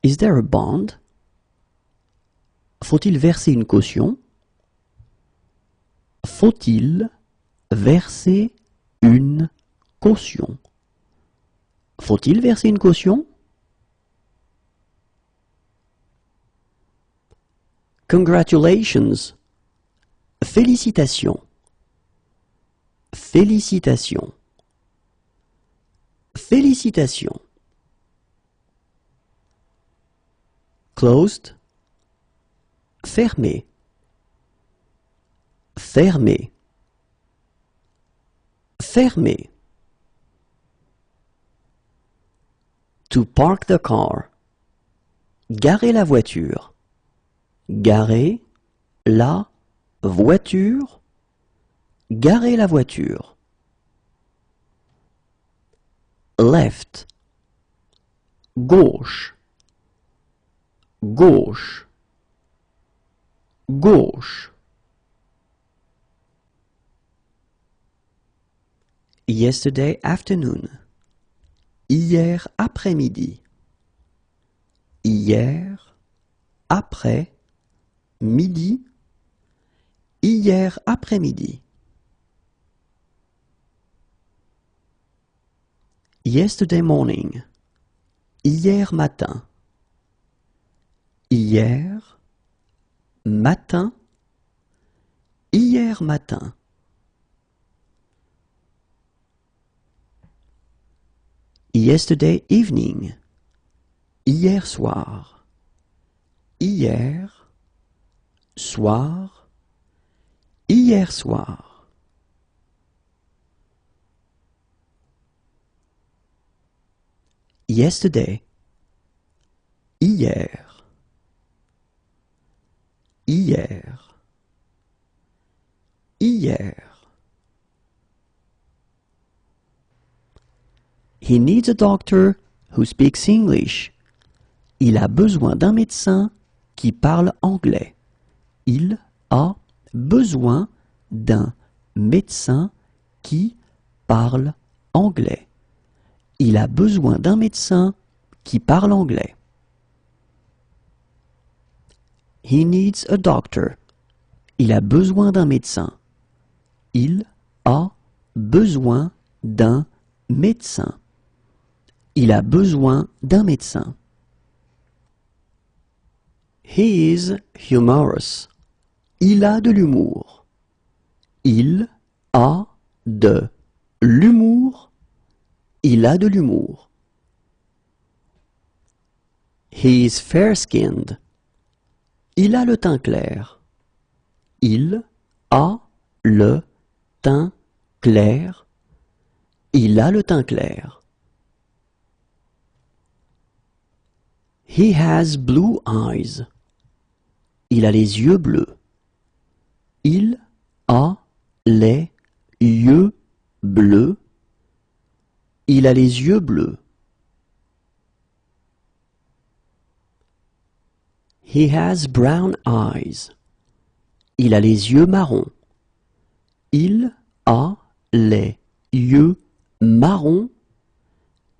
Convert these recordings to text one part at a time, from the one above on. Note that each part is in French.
Is there a bond? Faut-il verser une caution? Faut-il verser une caution? Faut-il verser une caution? Congratulations. Félicitations. Félicitations. Félicitations. Closed. Fermé. Fermé. Fermé. To park the car. Garer la voiture. Garer la voiture. Garer la voiture. Left. Gauche. Gauche. Gauche. Yesterday afternoon. Hier après-midi. Hier après-midi. Hier après-midi. Yesterday morning. Hier matin. Hier matin. Hier matin. Yesterday evening. Hier soir. Hier soir. Hier soir. Yesterday. Hier. Hier. Hier. He needs a doctor who speaks English. Il a besoin d'un médecin qui parle anglais. Il a besoin d'un médecin qui parle anglais. Il a besoin d'un médecin qui parle anglais. He needs a doctor. Il a besoin d'un médecin. Il a besoin d'un médecin. Il a besoin d'un médecin. He is humorous. Il a de l'humour. Il a de l'humour. Il a de l'humour. He is fair-skinned. Il a le teint clair. Il a le teint clair. Il a le teint clair. He has blue eyes. Il a les yeux bleus. Il a les yeux bleus. Il a les yeux bleus. He has brown eyes. Il a les yeux marrons. Il a les yeux marrons.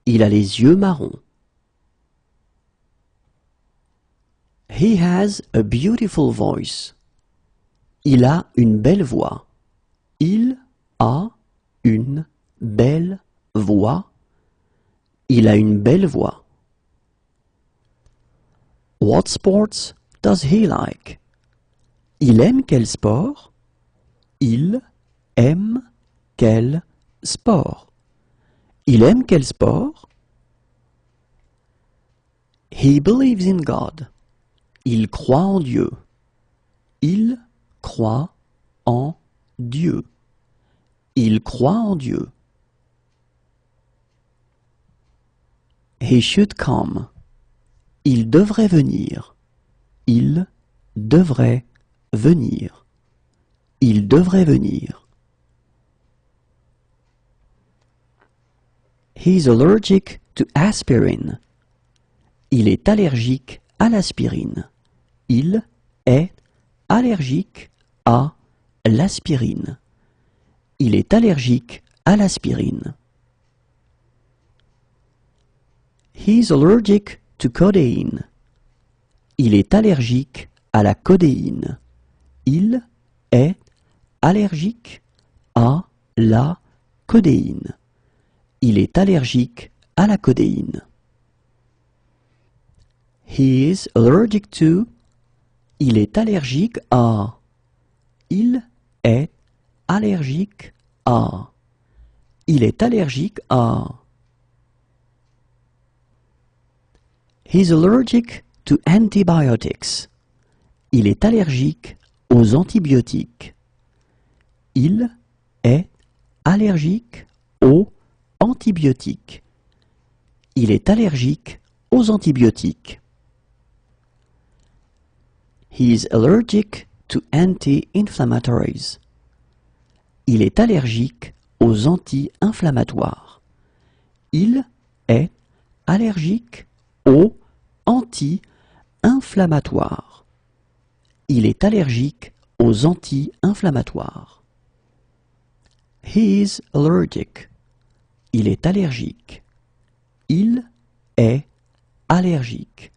Il a les yeux marrons. He has a beautiful voice. Il a une belle voix. Il a une belle voix. Il a une belle voix. What sports does he like? Il aime quel sport? Il aime quel sport? Il aime quel sport? He believes in God. Il croit en Dieu. Il croit en Dieu. Il croit en Dieu. He should come. Il devrait venir. Il devrait venir. Il devrait venir. He's allergic to aspirin. Il est allergique à l'aspirine. Il est allergique à l'aspirine. Il est allergique à l'aspirine. He's allergic to codeine. Il est allergique à la codéine. Il est allergique à la codéine. Il est allergique à la codéine. He is allergic to. Il est allergique à. Il est allergique à. Il est allergique à. He's allergic to antibiotics. Il est allergique aux antibiotiques. Il est allergique aux antibiotiques. Il est allergique aux antibiotiques. He is allergic to anti-inflammatories. Il est allergique aux anti-inflammatoires. Il est allergique aux anti-inflammatoires. Il est allergique aux anti-inflammatoires. He is allergic. Il est allergique. Il est allergique.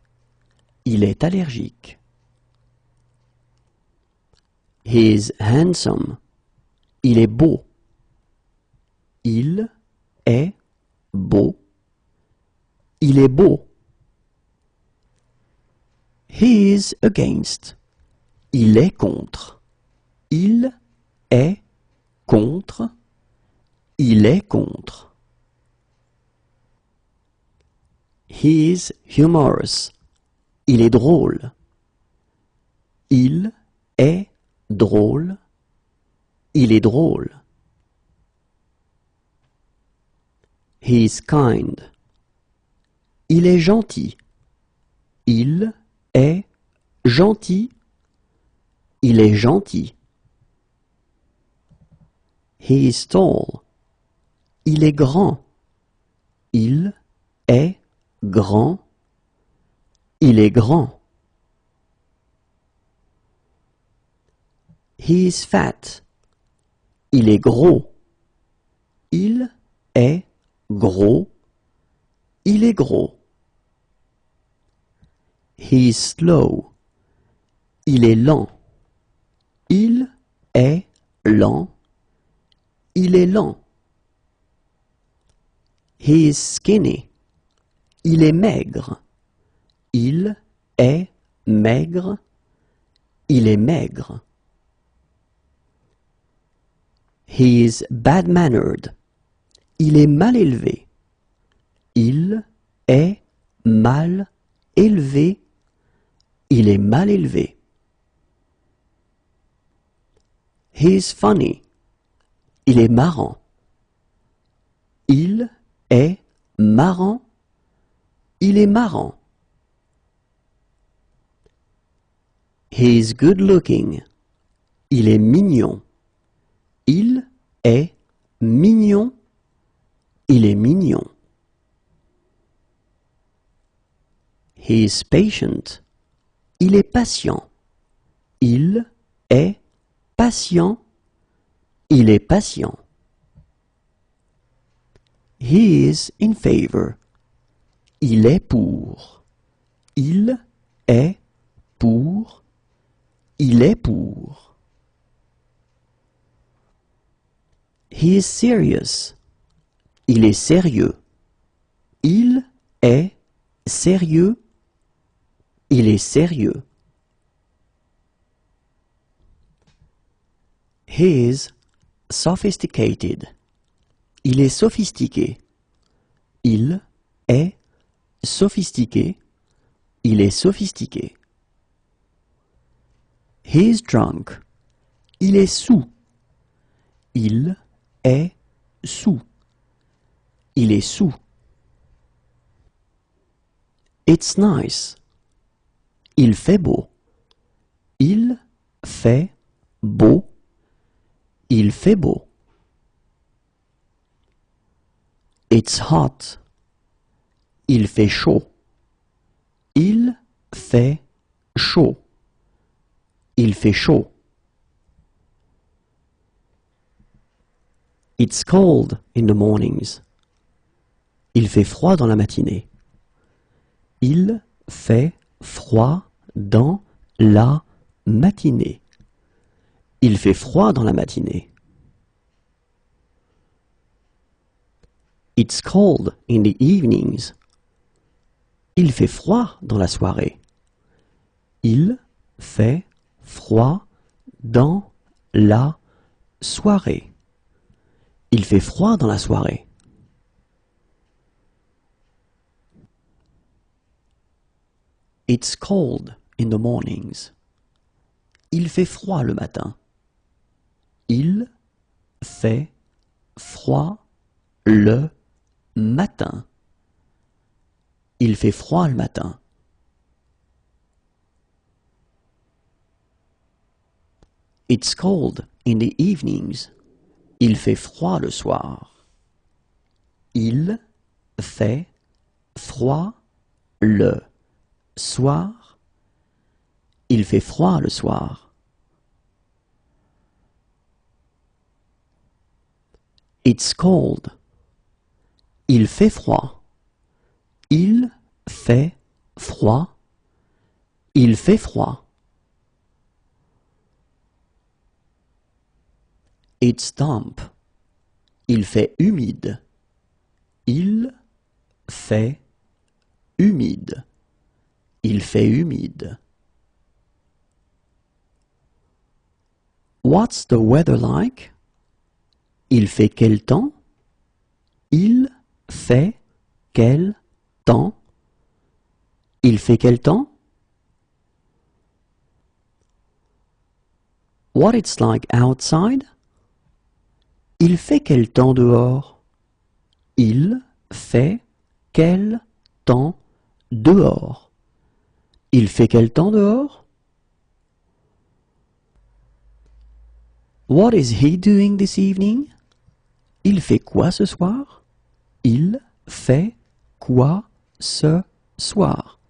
Il est allergique. He is handsome. Il est beau. Il est beau. Il est beau. He is against. Il est contre. Il est contre. Il est contre. He is humorous. Il est drôle. Il est drôle. Il est drôle. He is kind. Il est gentil. Il est gentil. Il est gentil. He is tall. Il est grand. Il est grand. Il est grand. He is fat. Il est gros. Il est gros. Il est gros. He is slow. Il est lent. Il est lent. Il est lent. He is skinny. Il est maigre. Il est maigre. Il est maigre. He is bad-mannered. Il est mal élevé. Il est mal élevé. Il est mal élevé. He is funny. Il est marrant. Il est marrant. Il est marrant. He is good looking. Il est mignon. Il est mignon. Il est mignon. He is patient. Il est patient. Il est patient. Il est patient. He is in favor. Il est pour. Il est pour. Il est pour. He is serious. Il est sérieux. Il est sérieux. Il est sérieux. He is sophisticated. Il est sophistiqué. Il est sophistiqué. Il est sophistiqué. He is drunk. Il est saoul. Il est saoul. Il est saoul. It's nice. Il fait beau. Il fait beau. Il fait beau. It's hot. Il fait chaud. Il fait chaud. Il fait chaud. It's cold in the mornings. Il fait froid dans la matinée. Il fait froid dans la matinée. Il fait froid dans la matinée. It's cold in the evenings. Il fait froid dans la soirée. Il fait froid dans la soirée. Il fait froid dans la soirée. It's cold in the mornings. Il fait froid le matin. Il fait froid le matin. Il fait froid le matin. It's cold in the evenings. Il fait froid le soir. Il fait froid le soir. Il fait froid le soir. It's cold. Il fait froid. Il fait froid. Il fait froid. It's damp. Il fait humide. Il fait humide. Il fait humide. What's the weather like? Il fait quel temps? Il fait quel temps? Il fait quel temps? What it's like outside? Il fait quel temps dehors? Il fait quel temps dehors? Il fait quel temps dehors? What is he doing this evening? Il fait quoi ce soir? Il fait quoi ce soir?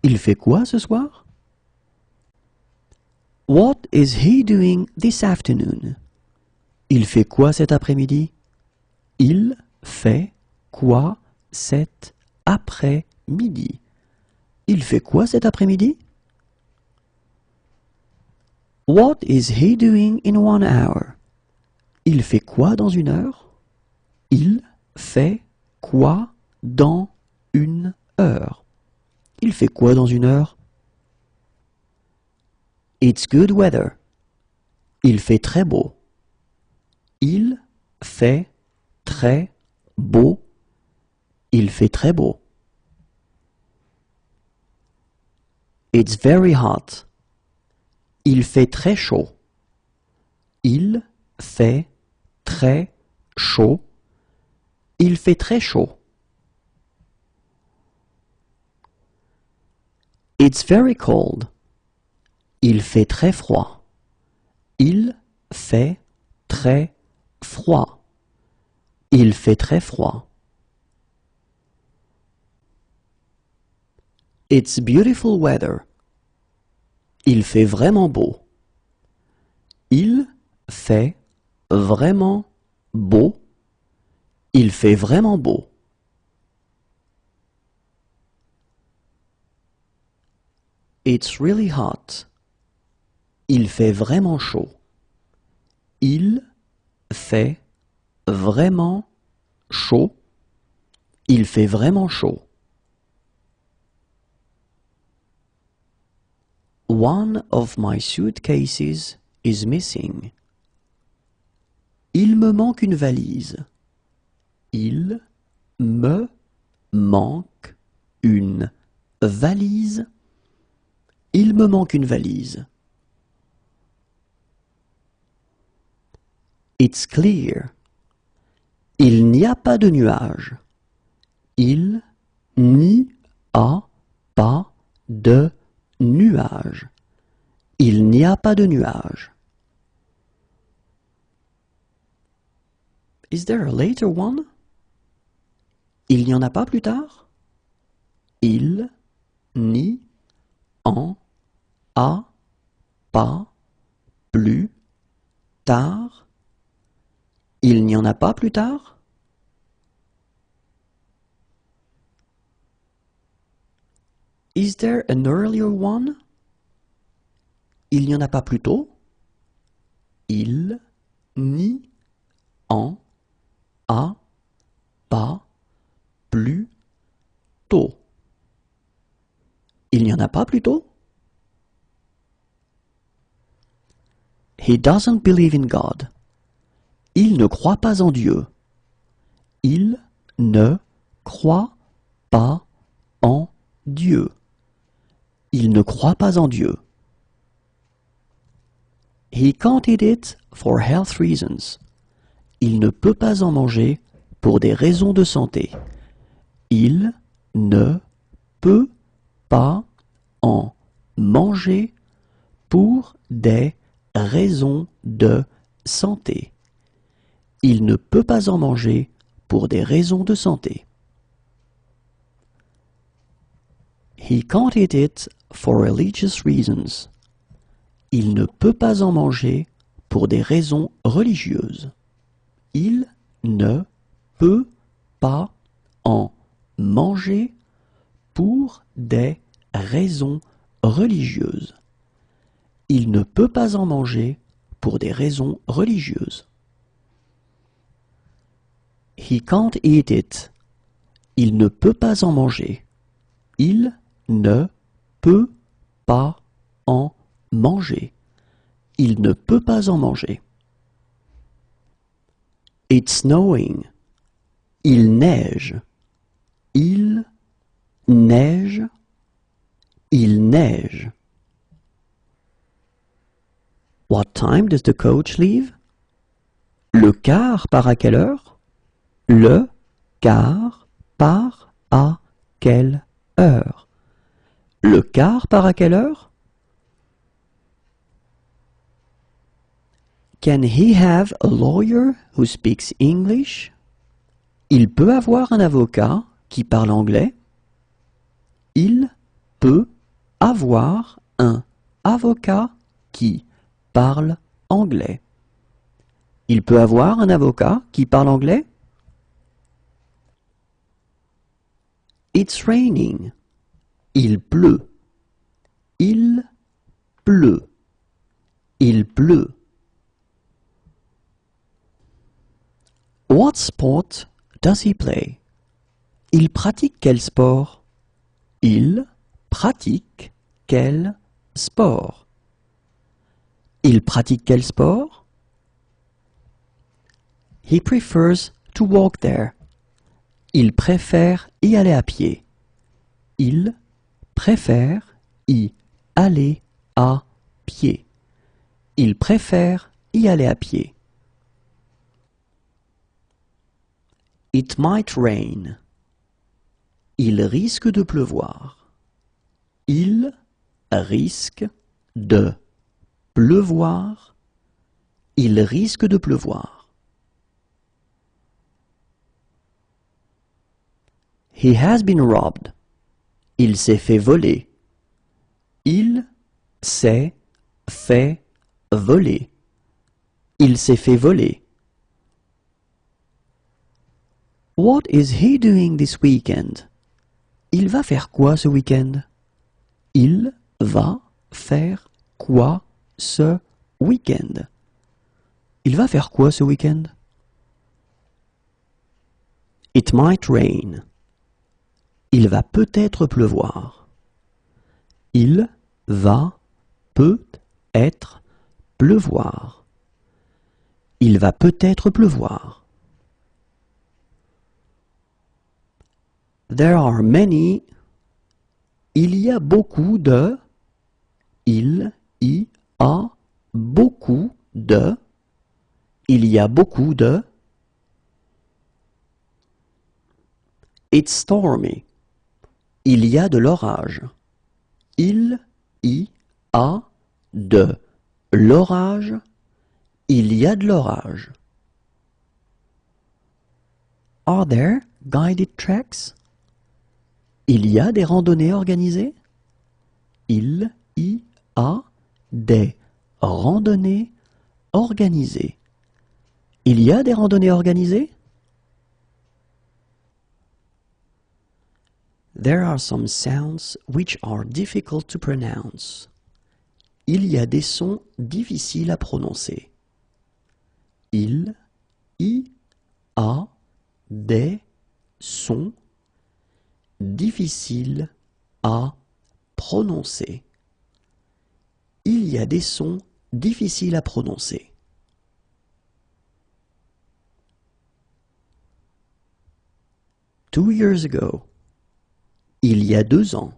Il fait quoi ce soir? What is he doing this afternoon? Il fait quoi cet après-midi? Il fait quoi cet après-midi? Il fait quoi cet après-midi? What is he doing in 1 hour? Il fait quoi dans 1 heure? Il fait quoi dans 1 heure? Il fait quoi dans 1 heure? It's good weather. Il fait très beau. Il fait très beau. Il fait très beau. It's very hot. Il fait très chaud. Il fait très chaud. Il fait très chaud. It's very cold. Il fait très froid. Il fait très froid. Il fait très froid. It's beautiful weather. Il fait vraiment beau. Il fait vraiment beau. Il fait vraiment beau. It's really hot. Il fait vraiment chaud. Il fait vraiment chaud. Il fait vraiment chaud. One of my suitcases is missing. Il me manque une valise. Il me manque une valise. Il me manque une valise. It's clear. Il n'y a pas de nuages. Il n'y a pas de nuages. Il n'y a pas de nuages. Is there a later one? Il n'y en a pas plus tard? Il n'y en a pas plus tard? Il n'y en a pas plus tard? Is Is there an earlier one? Il n'y en a pas plus tôt? Il n'y en a pas plus tôt. Il n'y en a pas plus tôt? He doesn't believe in God. Il ne croit pas en Dieu. Il ne croit pas en Dieu. Il ne croit pas en Dieu. He can't eat it for health reasons. Il ne peut pas en manger pour des raisons de santé. Il ne peut pas en manger pour des raisons de santé. Il ne peut pas en manger pour des raisons de santé. He can't eat it for religious reasons. Il ne peut pas en manger pour des raisons religieuses. Il ne peut pas en manger pour des raisons religieuses. Il ne peut pas en manger pour des raisons religieuses. He can't eat it. Il ne peut pas en manger. Il ne peut pas en manger. Il ne peut pas en manger. It's snowing. Il neige. Il neige. Il neige. What time does the coach leave? Le car part à quelle heure? Le car part à quelle heure? Le car part à quelle heure? Can he have a lawyer who speaks English? Il peut avoir un avocat qui parle anglais? Il peut avoir un avocat qui parle anglais. Il peut avoir un avocat qui parle anglais? It's raining. Il pleut. Il pleut. Il pleut. What sport does he play? Il pratique quel sport? Il pratique quel sport? Il pratique quel sport? He prefers to walk there. Il préfère y aller à pied. Il préfère y aller à pied. Il préfère y aller à pied. It might rain. Il risque de pleuvoir. Il risque de pleuvoir. Il risque de pleuvoir. He has been robbed. Il s'est fait voler. Il s'est fait voler. Il s'est fait voler. What is he doing this weekend? Il va faire quoi ce week-end? Il va faire quoi ce week-end? Il va faire quoi ce week-end? It might rain. Il va peut-être pleuvoir. Il va peut-être pleuvoir. Il va peut-être pleuvoir. There are many. Il y a beaucoup de. Il y a beaucoup de. Il y a beaucoup de. It's stormy. Il y a de l'orage. Il y a de l'orage. Il y a de l'orage. Are there guided treks? Il y a des randonnées organisées? Il y a des randonnées organisées. Il y a des randonnées organisées? There are some sounds which are difficult to pronounce. Il y a des sons difficiles à prononcer. Il y a des sons difficiles à prononcer. Il y a des sons difficiles à prononcer. Two years ago. Il y a 2 ans.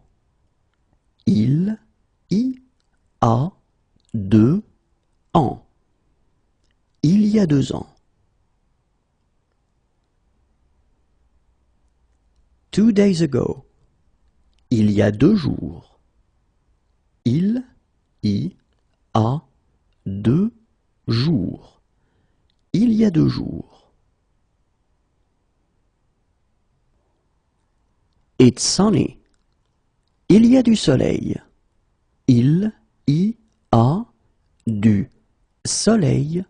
Il y a 2 ans. Il y a 2 ans. 2 days ago. Il y a 2 jours. Il y a 2 jours. Il y a 2 jours. It's sunny. Il y a du soleil. Il y a du soleil.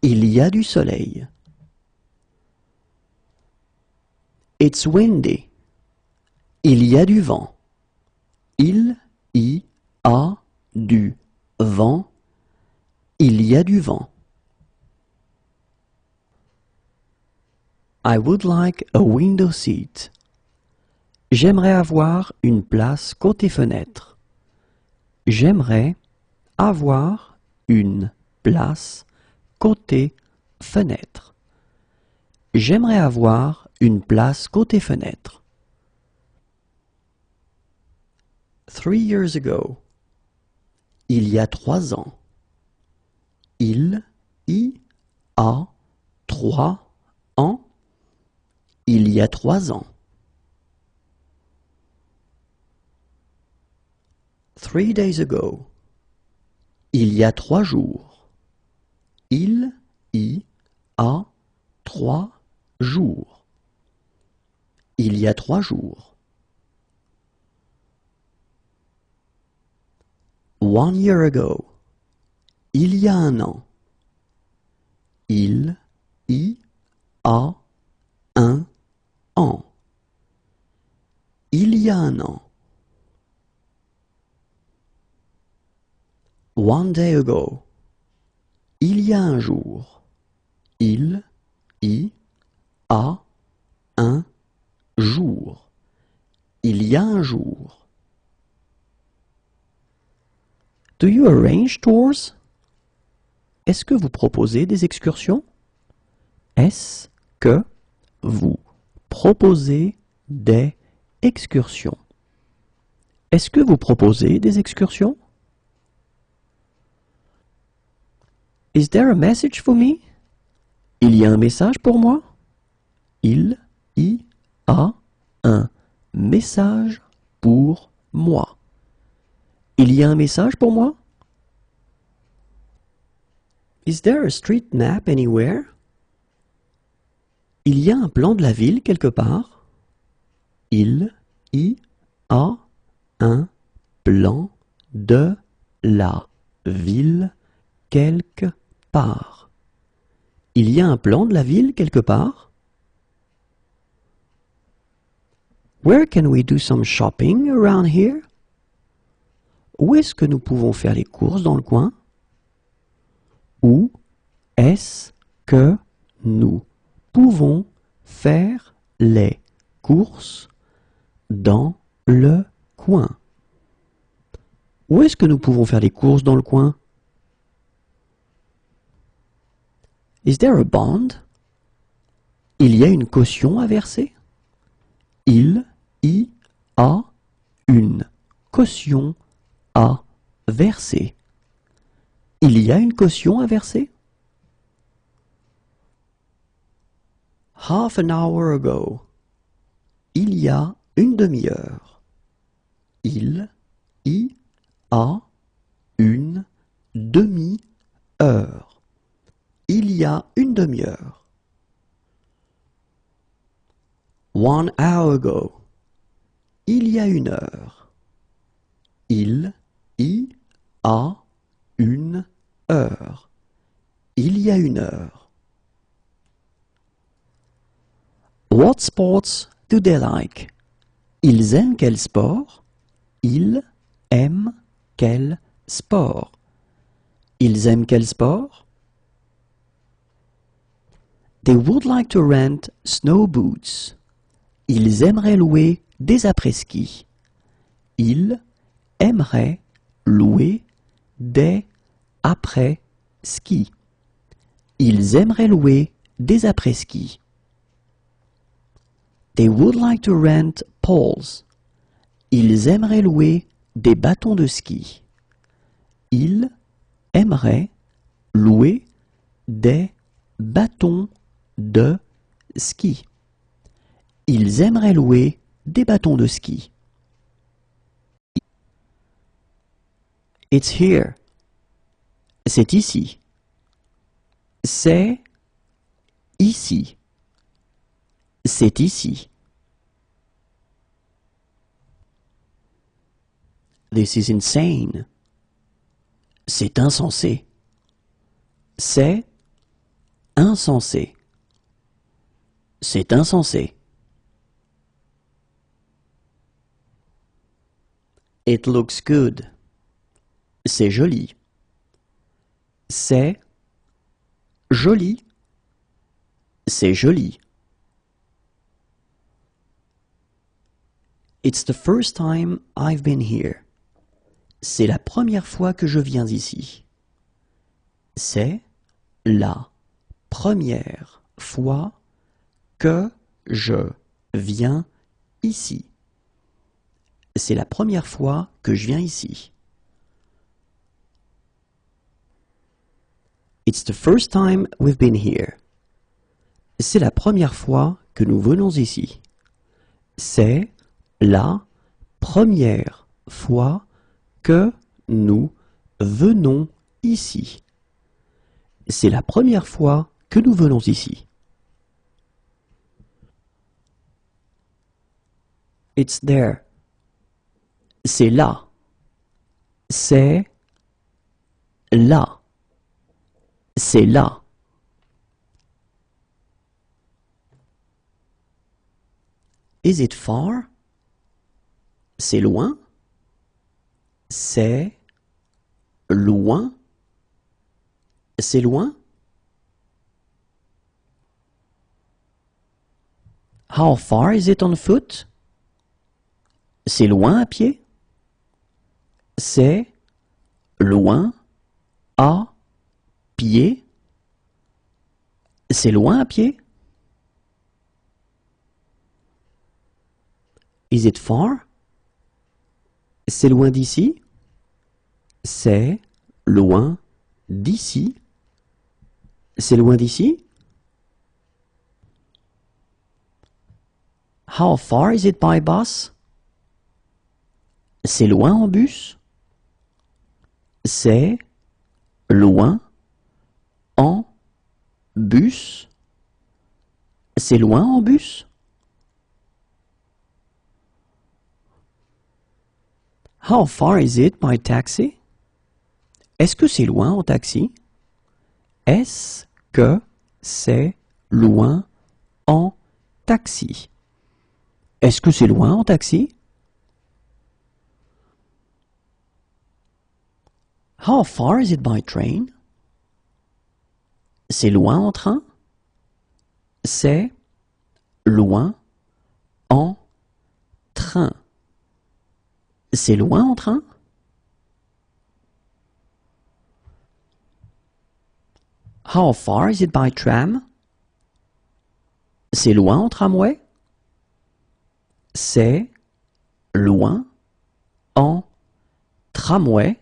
Il y a du soleil. It's windy. Il y a du vent. Il y a du vent. Il y a du vent. I would like a window seat. J'aimerais avoir une place côté fenêtre. J'aimerais avoir une place côté fenêtre. J'aimerais avoir une place côté fenêtre. 3 years ago. Il y a 3 ans. Il y a 3 ans. Il y a 3 ans. 3 days ago. Il y a 3 jours. Il y a 3 jours. Il y a 3 jours. 1 year ago. Il y a 1 an. Il y a 1 an. Il y a 1 an. 1 day ago. Il y a 1 jour. Il y a 1 jour. Il y a 1 jour. Do you arrange tours? Est-ce que vous proposez des excursions? Est-ce que vous proposez des excursions? Est-ce que vous proposez des excursions? Is there a message for me? Il y a un message pour moi? Il y a un message pour moi. Il y a un message pour moi? Is there a street map anywhere? Il y a un plan de la ville quelque part? Il y a un plan de la ville quelque part. Il y a un plan de la ville quelque part? Where can we do some shopping around here? Où est-ce que nous pouvons faire les courses dans le coin? Où est-ce que nous pouvons faire les courses dans le coin? Où est-ce que nous pouvons faire les courses dans le coin? Is there a bond? Il y a une caution à verser? Il y a une caution à verser. Il y a une caution à verser? Half an hour ago. Il y a une demi-heure. Il y a une demi-heure. Il y a une demi-heure. 1 hour ago. Il y a 1 heure. Il y a 1 heure. Il y a 1 heure. What sports do they like? Ils aiment quel sport? Ils aiment quel sport? Ils aiment quel sport? They would like to rent snow boots. Ils aimeraient louer des après-ski. Ils aimeraient louer des après-ski. Ils aimeraient louer des après-ski. They would like to rent poles. Ils aimeraient louer des bâtons de ski. Ils aimeraient louer des bâtons de ski. Ils aimeraient louer des bâtons de ski. It's here. C'est ici. C'est ici. C'est ici. This is insane. C'est insensé. C'est insensé. C'est insensé. It looks good. C'est joli. C'est joli. C'est joli. It's the first time I've been here. C'est la première fois que je viens ici. C'est la première fois que je viens ici. C'est la première fois que je viens ici. It's the first time we've been here. C'est la première fois que nous venons ici. C'est la première fois que nous venons ici. C'est la première fois que nous venons ici. It's there. C'est là. C'est là. C'est là. Is it far? C'est loin. C'est loin. C'est loin. How far is it on foot? C'est loin à pied. C'est loin à pied. C'est loin à pied. Is it far? C'est loin d'ici. C'est loin d'ici. C'est loin d'ici. How far is it by bus? C'est loin en bus. C'est loin en bus. C'est loin en bus. How far is it by taxi? Est-ce que c'est loin en taxi? Est-ce que c'est loin en taxi? Est-ce que c'est loin en taxi? How far is it by train? C'est loin en train? C'est loin en train. C'est loin en train? How far is it by tram? C'est loin en tramway? C'est loin en tramway?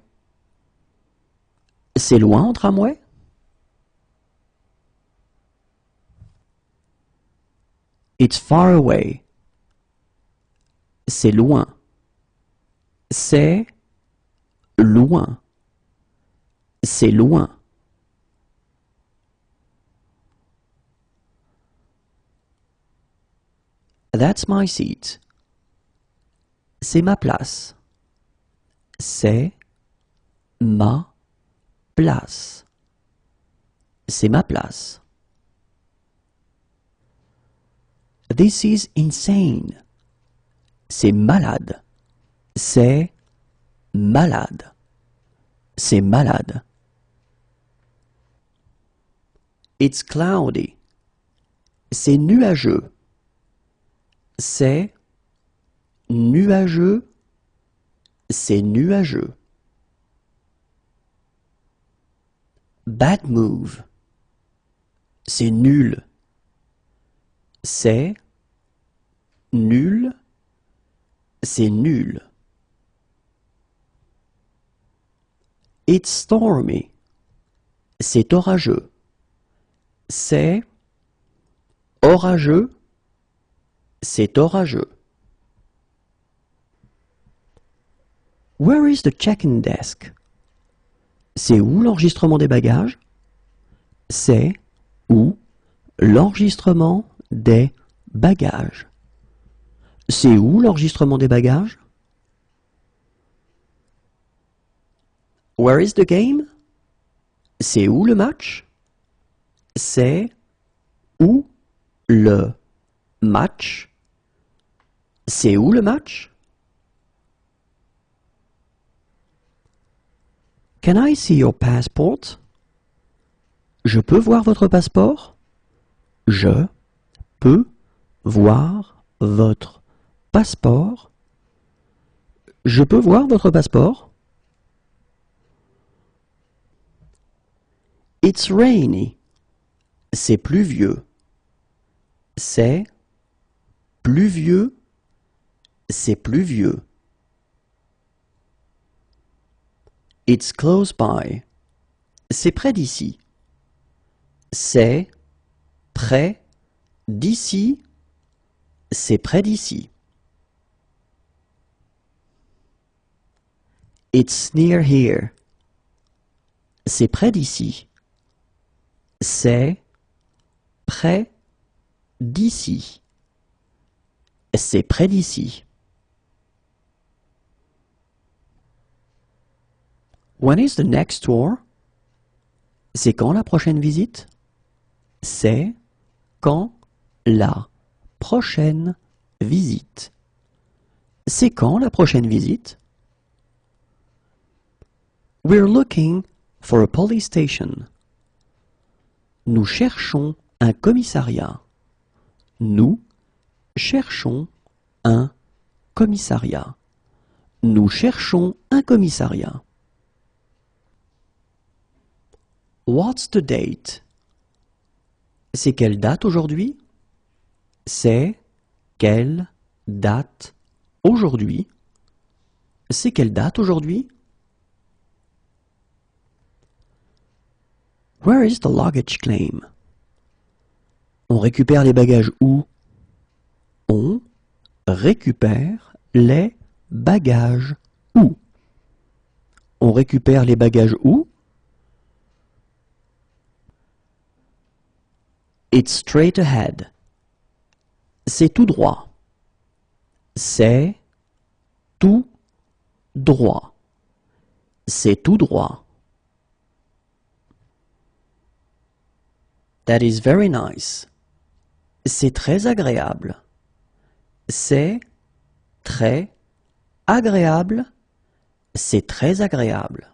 C'est loin en tramway? It's far away. C'est loin. C'est loin. C'est loin. That's my seat. C'est ma place. C'est ma place. C'est ma place. This is insane. c'est malade. C'est malade. C'est malade. It's cloudy. C'est nuageux. C'est nuageux. C'est nuageux. Bad move. C'est nul. C'est nul. C'est nul. It's stormy. C'est orageux. C'est orageux. C'est orageux. Where is the check-in desk? C'est où l'enregistrement des bagages? C'est où l'enregistrement des bagages? C'est où l'enregistrement des bagages? Where is the game? C'est où le match? C'est où le match? C'est où le match? Can I see your passport? Je peux voir votre passeport? Je peux voir votre passeport? Je peux voir votre passeport? It's rainy. C'est pluvieux. C'est pluvieux. C'est pluvieux. It's close by. C'est près d'ici. C'est près d'ici. C'est près d'ici. It's near here. C'est près d'ici. C'est près d'ici. C'est près d'ici. When is the next tour? C'est quand la prochaine visite? C'est quand la prochaine visite? C'est quand la prochaine visite? We're looking for a police station. Nous cherchons un commissariat. Nous cherchons un commissariat. Nous cherchons un commissariat. What's the date? C'est quelle date aujourd'hui? C'est quelle date aujourd'hui? C'est quelle date aujourd'hui? Where is the luggage claim? On récupère les bagages où? On récupère les bagages où? On récupère les bagages où? It's straight ahead. C'est tout droit. C'est tout droit. C'est tout droit. That is very nice. C'est très agréable. C'est très agréable. C'est très agréable.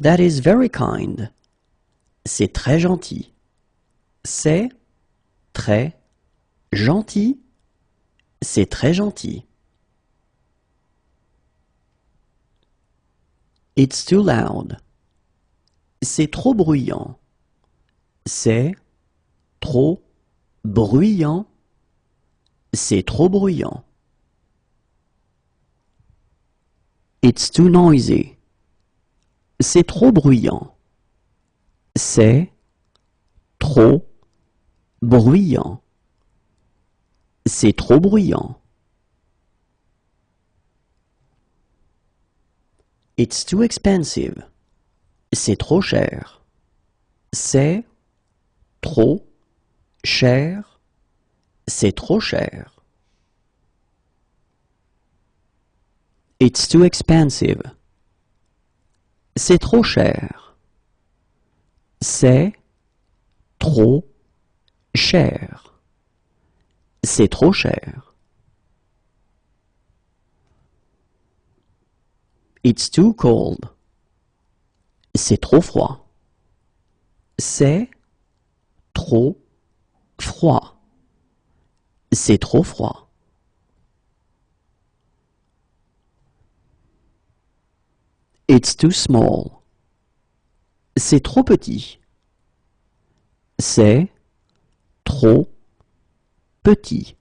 That is very kind. C'est très gentil. C'est très gentil. C'est très gentil. It's too loud. C'est trop bruyant. C'est trop bruyant. C'est trop bruyant. It's too noisy. C'est trop bruyant. C'est trop bruyant. C'est trop bruyant. It's too expensive. C'est trop cher. C'est trop cher. C'est trop cher. It's too expensive. C'est trop cher. C'est trop cher. C'est trop cher. It's too cold. C'est trop froid. C'est trop froid. C'est trop froid. It's too small. C'est trop petit. C'est trop petit.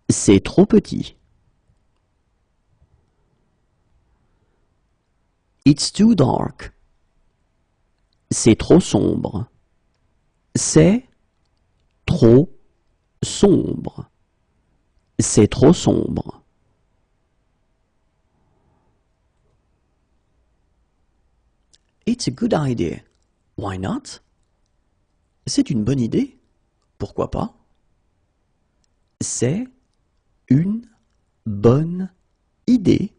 C'est trop petit. It's too dark. C'est trop sombre. C'est trop sombre. C'est trop sombre. It's a good idea. Why not? C'est une bonne idée. Pourquoi pas? C'est une bonne idée.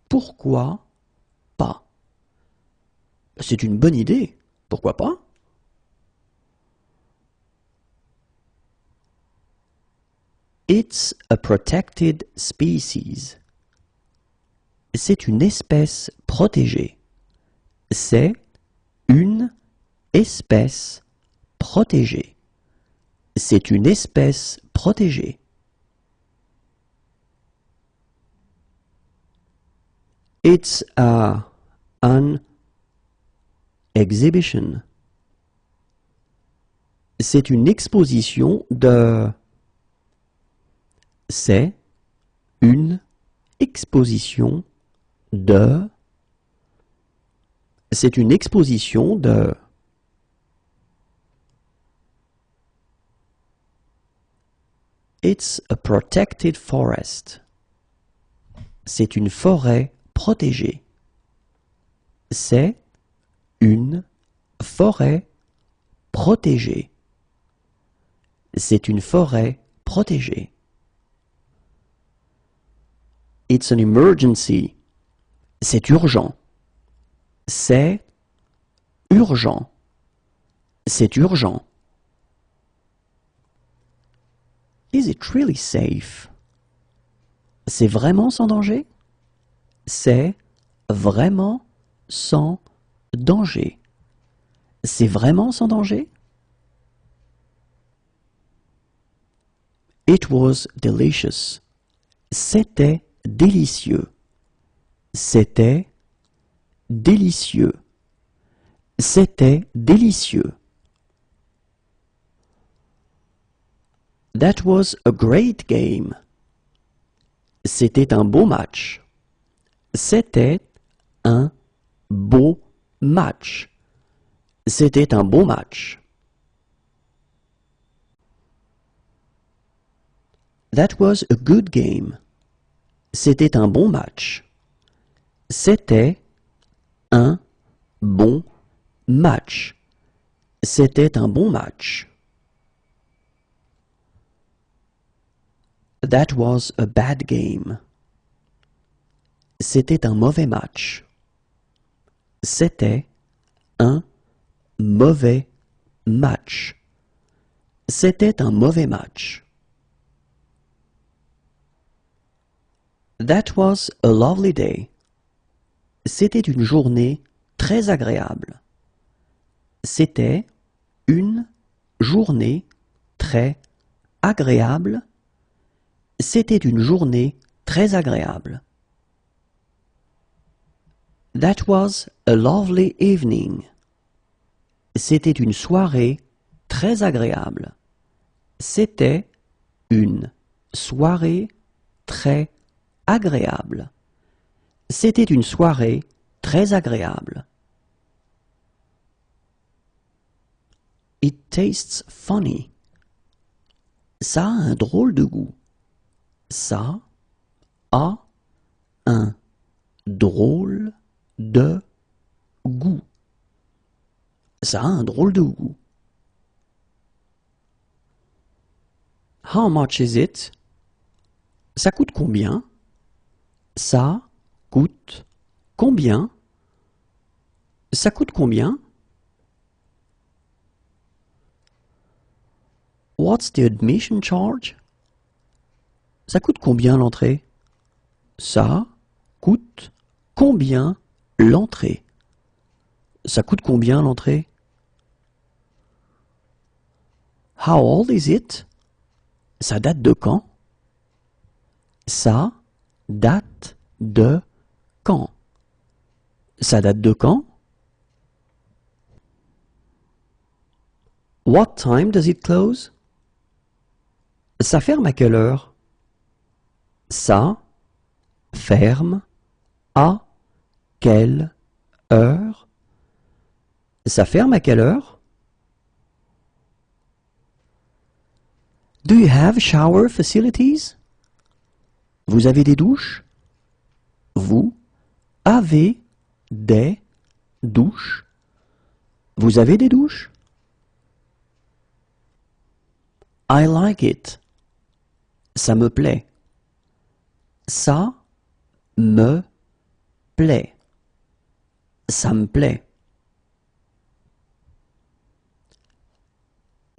Pourquoi pas? C'est une bonne idée. Pourquoi pas? It's a protected species. C'est une espèce protégée. C'est une espèce protégée. C'est une espèce protégée. It's an exhibition. C'est une exposition de... C'est une exposition de... C'est une exposition de... It's a protected forest. C'est une forêt protégée. C'est une forêt protégée. C'est une forêt protégée. It's an emergency. C'est urgent. C'est urgent. C'est urgent. Is it really safe? C'est vraiment sans danger? C'est vraiment sans danger. C'est vraiment sans danger? It was delicious. C'était délicieux. C'était délicieux. C'était délicieux. That was a great game. C'était un beau match. C'était un beau match. C'était un beau match. That was a good game. C'était un bon match. C'était un bon match. C'était un bon match. That was a bad game. C'était un mauvais match. C'était un mauvais match. C'était un mauvais match. That was a lovely day. C'était une journée très agréable. C'était une journée très agréable. C'était une journée très agréable. That was a lovely evening. C'était une soirée très agréable. C'était une soirée très agréable. C'était une soirée très agréable. It tastes funny. Ça a un drôle de goût. Ça a un drôle de goût. Ça a un drôle de goût. How much is it? Ça coûte combien? Ça coûte combien? Ça coûte combien? What's the admission charge? Ça coûte combien l'entrée? Ça coûte combien l'entrée? Ça coûte combien l'entrée? How old is it? Ça date de quand? Ça date de quand? Ça date de quand? What time does it close? Ça ferme à quelle heure? Ça ferme à quelle heure? Ça ferme à quelle heure? Do you have shower facilities? Vous avez des douches? Vous avez des douches? Vous avez des douches? I like it. Ça me plaît. Ça me plaît. Ça me plaît.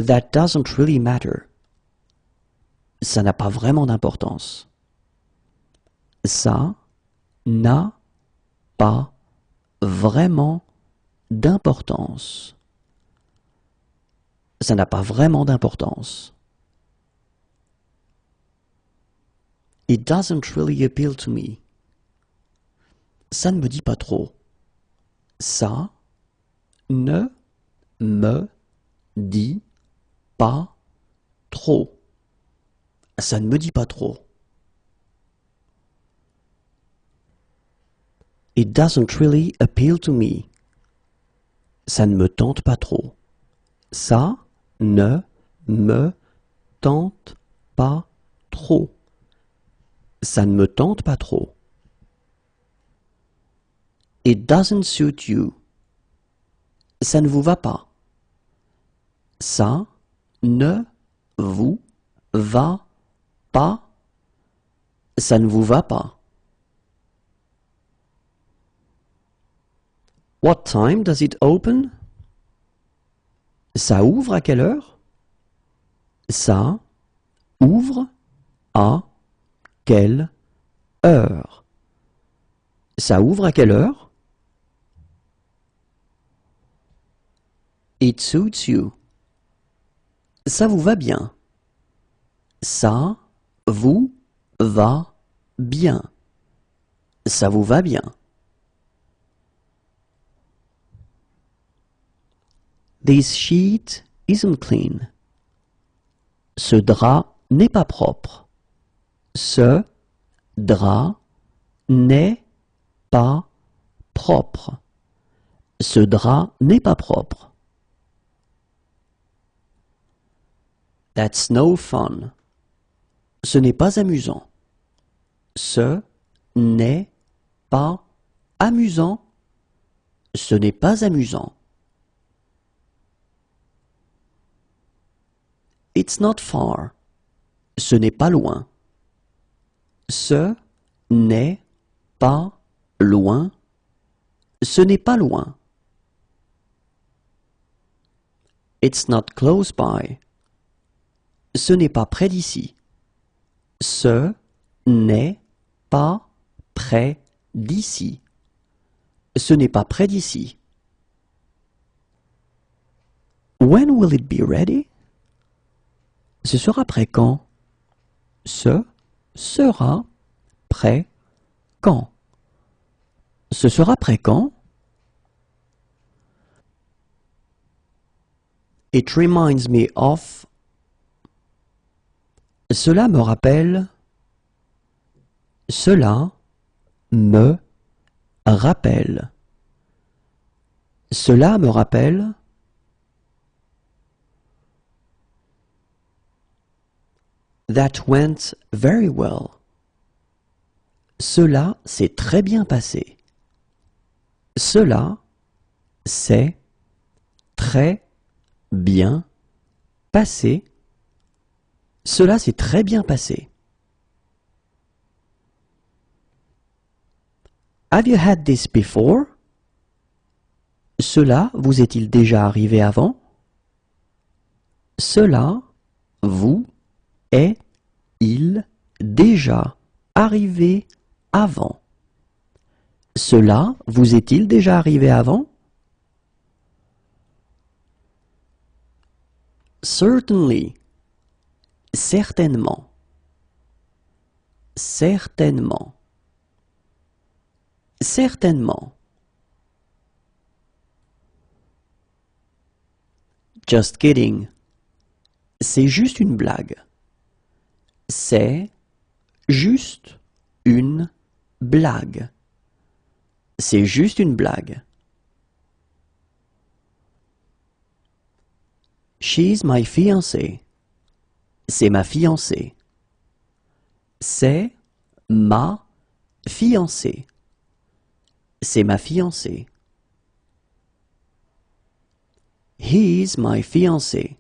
That doesn't really matter. Ça n'a pas vraiment d'importance. Ça n'a pas vraiment d'importance. Ça n'a pas vraiment d'importance. It doesn't really appeal to me. Ça ne me dit pas trop. Ça ne me dit pas trop. Ça ne me dit pas trop. It doesn't really appeal to me. Ça ne me tente pas trop. Ça ne me tente pas trop. Ça ne me tente pas trop. It doesn't suit you. Ça ne vous va pas. Ça ne vous va pas. Ça ne vous va pas. What time does it open? Ça ouvre à quelle heure? Ça ouvre à quelle heure? Ça ouvre à quelle heure? It suits you. Ça vous va bien. Ça vous va bien. Ça vous va bien. This sheet isn't clean. Ce drap n'est pas propre. Ce drap n'est pas propre. Ce drap n'est pas propre. That's no fun. Ce n'est pas amusant. Ce n'est pas amusant. Ce n'est pas amusant. It's not far. Ce n'est pas loin. Ce n'est pas loin. Ce n'est pas loin. It's not close by. Ce n'est pas près d'ici. Ce n'est pas près d'ici. Ce n'est pas près d'ici. When will it be ready? Ce sera prêt quand? Ce sera prêt quand? Ce sera prêt quand? It reminds me of. Cela me rappelle. Cela me rappelle. Cela me rappelle. That went very well. Cela s'est très bien passé. Cela s'est très bien passé. Cela s'est très bien passé. Have you had this before? Cela vous est-il déjà arrivé avant? Cela vous, est, il, déjà arrivé avant. Cela vous est-il déjà arrivé avant? Certainly. Certainement. Certainement. Certainement. Just kidding. C'est juste une blague. C'est juste une blague. C'est juste une blague. She's my fiancée. C'est ma fiancée. C'est ma fiancée. C'est ma fiancée. He's my fiancé.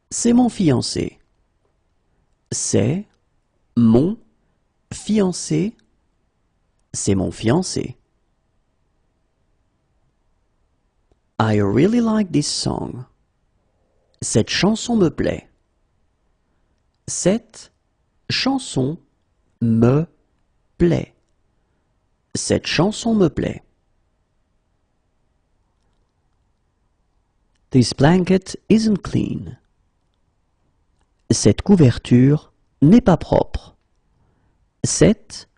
C'est mon fiancé. C'est mon fiancé. C'est mon fiancé. I really like this song. Cette chanson me plaît. Cette chanson me plaît. Cette chanson me plaît. This blanket isn't clean. Cette couverture n'est pas propre. Cette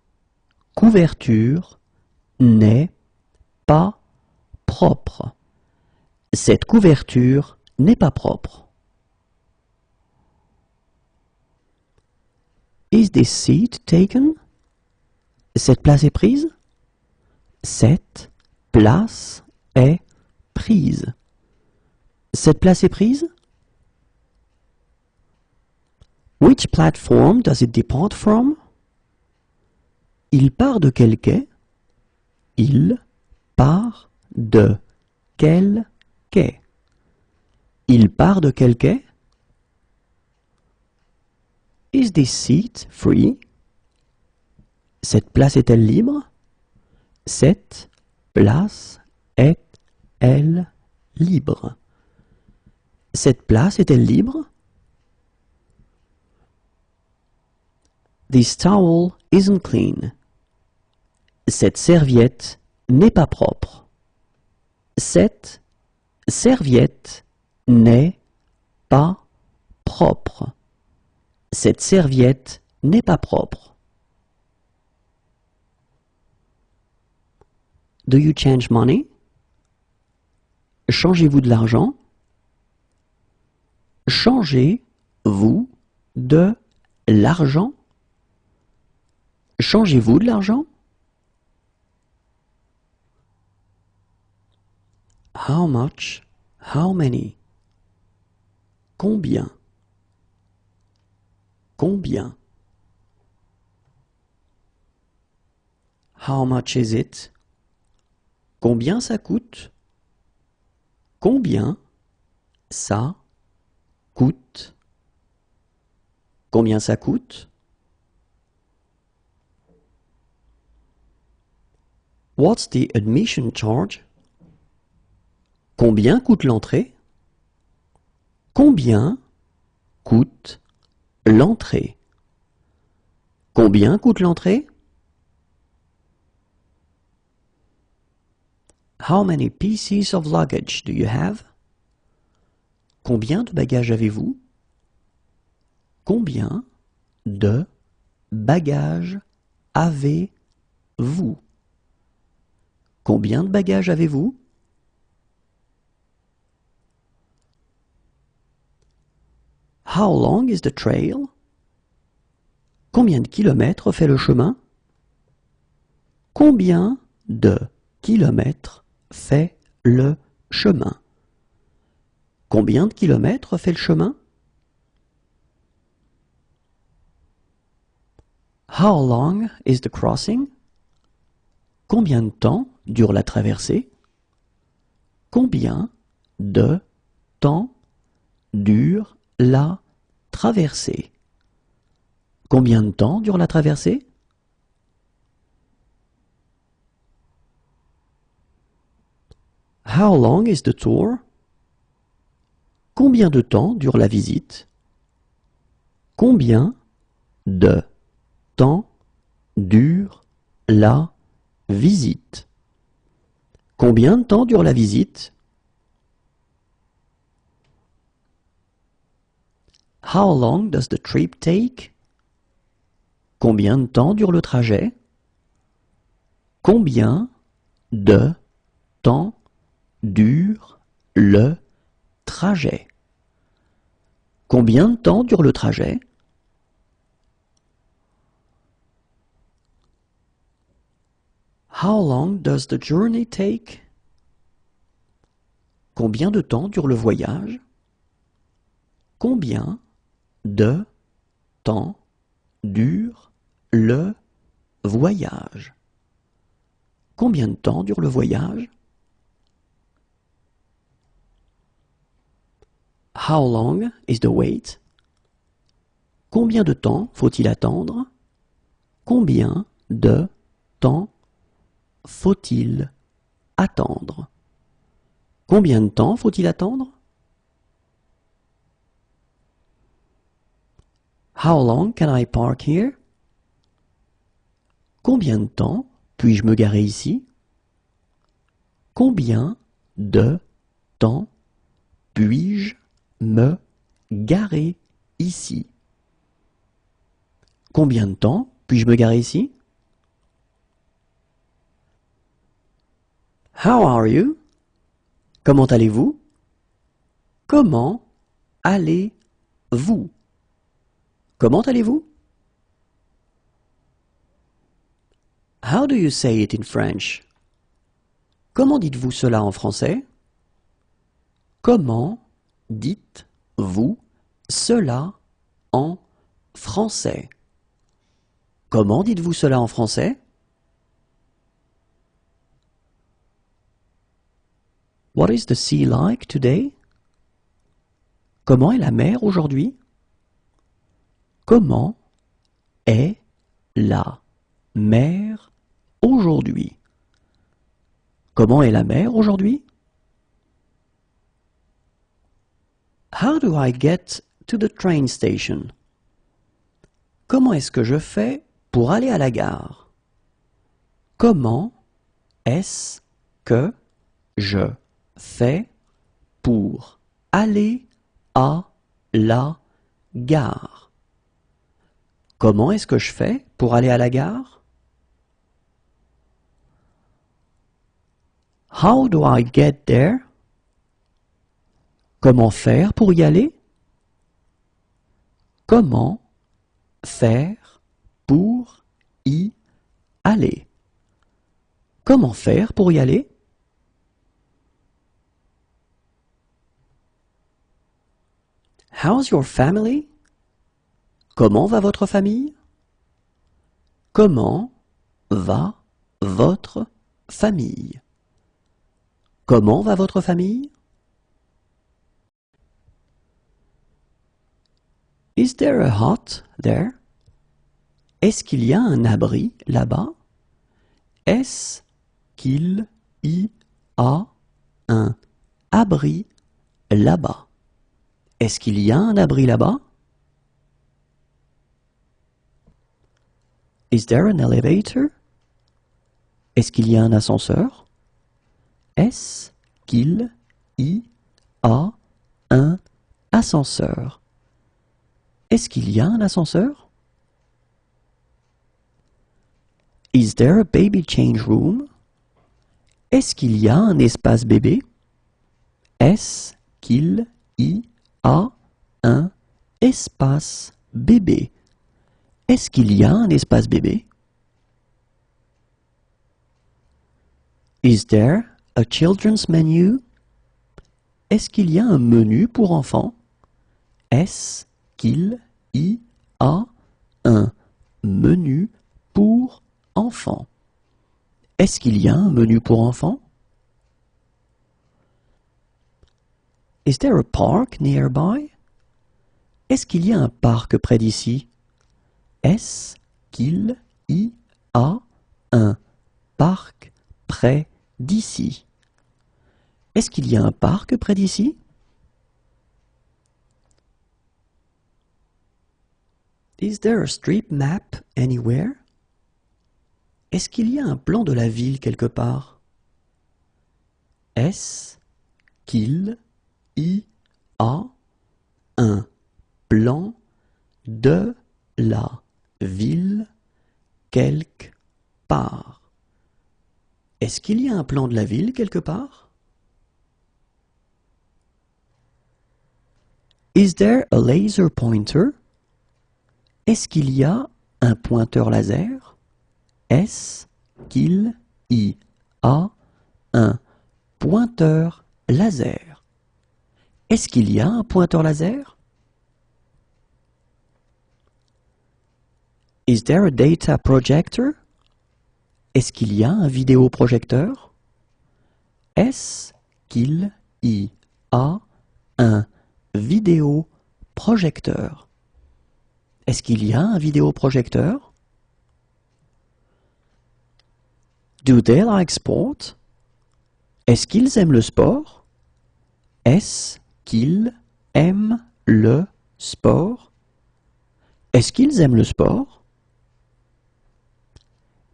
couverture n'est pas propre. Cette couverture n'est pas propre. Is this seat taken? Cette place est prise? Cette place est prise. Cette place est prise? Which platform does it depart from? Il part de quel quai? Il part de quel quai? Il part de quel quai? Is this seat free? Cette place est-elle libre? Cette place est-elle libre? Cette place est-elle libre? This towel isn't clean. Cette serviette n'est pas propre. Cette serviette n'est pas propre. Cette serviette n'est pas propre. Do you change money? Changez-vous de l'argent? Changez-vous de l'argent? Changez-vous de l'argent? How much? How many? Combien? Combien? How much is it? Combien ça coûte? Combien ça coûte? Combien ça coûte? What's the admission charge? Combien coûte l'entrée? Combien coûte l'entrée? Combien coûte l'entrée? How many pieces of luggage do you have? Combien de bagages avez-vous? Combien de bagages avez-vous? Combien de bagages avez-vous? How long is the trail? Combien de kilomètres fait le chemin? Combien de kilomètres fait le chemin? Combien de kilomètres fait le chemin? How long is the crossing? Combien de temps dure la traversée? Combien de temps dure la traversée? Combien de temps dure la traversée? How long is the tour? Combien de temps dure la visite? Combien de temps dure la visite? Combien de temps dure la visite? How long does the trip take? Combien de temps dure le trajet? Combien de temps dure le trajet? Combien de temps dure le trajet? How long does the journey take? Combien de temps dure le voyage? Combien de temps dure le voyage? Combien de temps dure le voyage? How long is the wait? Combien de temps faut-il attendre? Combien de temps faut-il attendre? Combien de temps faut-il attendre? How long can I park here? Combien de temps puis-je me garer ici? Combien de temps puis-je me garer ici? Combien de temps puis-je me garer ici? How are you? Comment allez-vous? Comment allez-vous? Comment allez-vous? How do you say it in French? Comment dites-vous cela en français? Comment dites-vous cela en français? Comment dites-vous cela en français? What is the sea like today? Comment est la mer aujourd'hui? Comment est la mer aujourd'hui? Comment est la mer aujourd'hui? How do I get to the train station? Comment est-ce que je fais pour aller à la gare? Comment est-ce que je fais pour aller à la gare? Comment est-ce que je fais pour aller à la gare? How do I get there? Comment faire pour y aller? Comment faire pour y aller? Comment faire pour y aller? How's your family? Comment va votre famille? Comment va votre famille? Comment va votre famille? Is there a hut there? Est-ce qu'il y a un abri là-bas? Est-ce qu'il y a un abri là-bas? Est-ce qu'il y a un abri là-bas? Is there an elevator? Est-ce qu'il y a un ascenseur? Est-ce qu'il y a un ascenseur? Est-ce qu'il y a un ascenseur? Is there a baby change room? Est-ce qu'il y a un espace bébé? Est-ce qu'il y a un espace bébé? Est-ce qu'il y a un espace bébé? Is there a children's menu? Est-ce qu'il y a un menu pour enfants? Est-ce qu'il y a un menu pour enfants? Est-ce qu'il y a un menu pour enfants? Is there a park nearby? Est-ce qu'il y a un parc près d'ici? Est-ce qu'il y a un parc près d'ici? Est-ce qu'il y a un parc près d'ici? Est-ce qu'il y a un parc près d'ici? Est-ce qu'il y a un parc près d'ici? Est-ce qu'il y a un parc près d'ici? Est-ce qu'il y a un parc près d'ici? Est-ce qu'il y a un parc près d'ici? Est-ce qu'il y a un parc près d'ici? Est-ce qu'il y a un parc près d'ici? Est-ce qu'il y a un parc près d'ici? Is there a street map anywhere? Est-ce qu'il y a un plan de la ville quelque part? Est-ce qu'il y a un plan de la ville quelque part? Est-ce qu'il y a un plan de la ville quelque part? Is there a laser pointer? Est-ce qu'il y a un pointeur laser? Est-ce qu'il y a un pointeur laser? Est-ce qu'il y a un pointeur laser? Is there a data projector? Est-ce qu'il y a un vidéoprojecteur? Est-ce qu'il y a un vidéoprojecteur? Est-ce qu'il y a un vidéoprojecteur? Do they like sport? Est-ce qu'ils aiment le sport? Est-ce qu'ils aiment le sport? Est-ce qu'ils aiment le sport?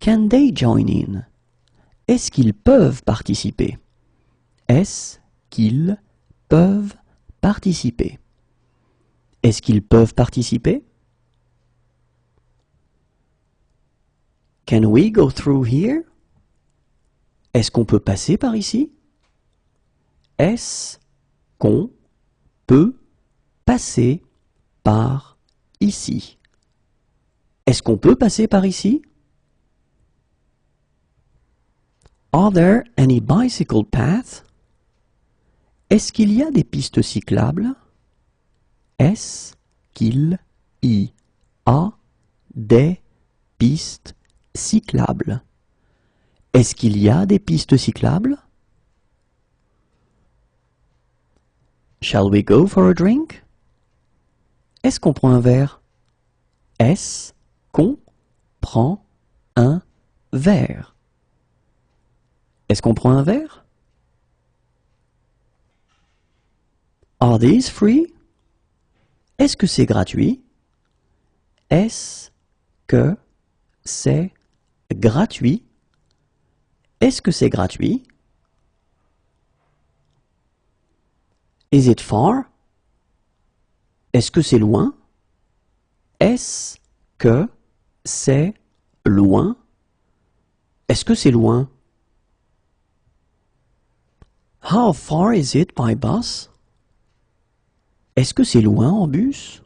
Can they join in? Est-ce qu'ils peuvent participer? Est-ce qu'ils peuvent participer? Est-ce qu'ils peuvent participer? Can we go through here? Est-ce qu'on peut passer par ici? Est-ce qu'on peut passer par ici? Est-ce qu'on peut passer par ici? Are there any bicycle paths? Est-ce qu'il y a des pistes cyclables? Est-ce qu'il y a des pistes cyclables? Est-ce qu'il y a des pistes cyclables? Shall we go for a drink? Est-ce qu'on prend un verre? Est-ce qu'on prend un verre? Est-ce qu'on prend un verre? Are these free? Est-ce que c'est gratuit? Est-ce que c'est gratuit? Est-ce que c'est gratuit? Is it far? Est-ce que c'est loin? Est-ce que c'est loin? Est-ce que c'est loin? How far is it by bus? Est-ce que c'est loin en bus?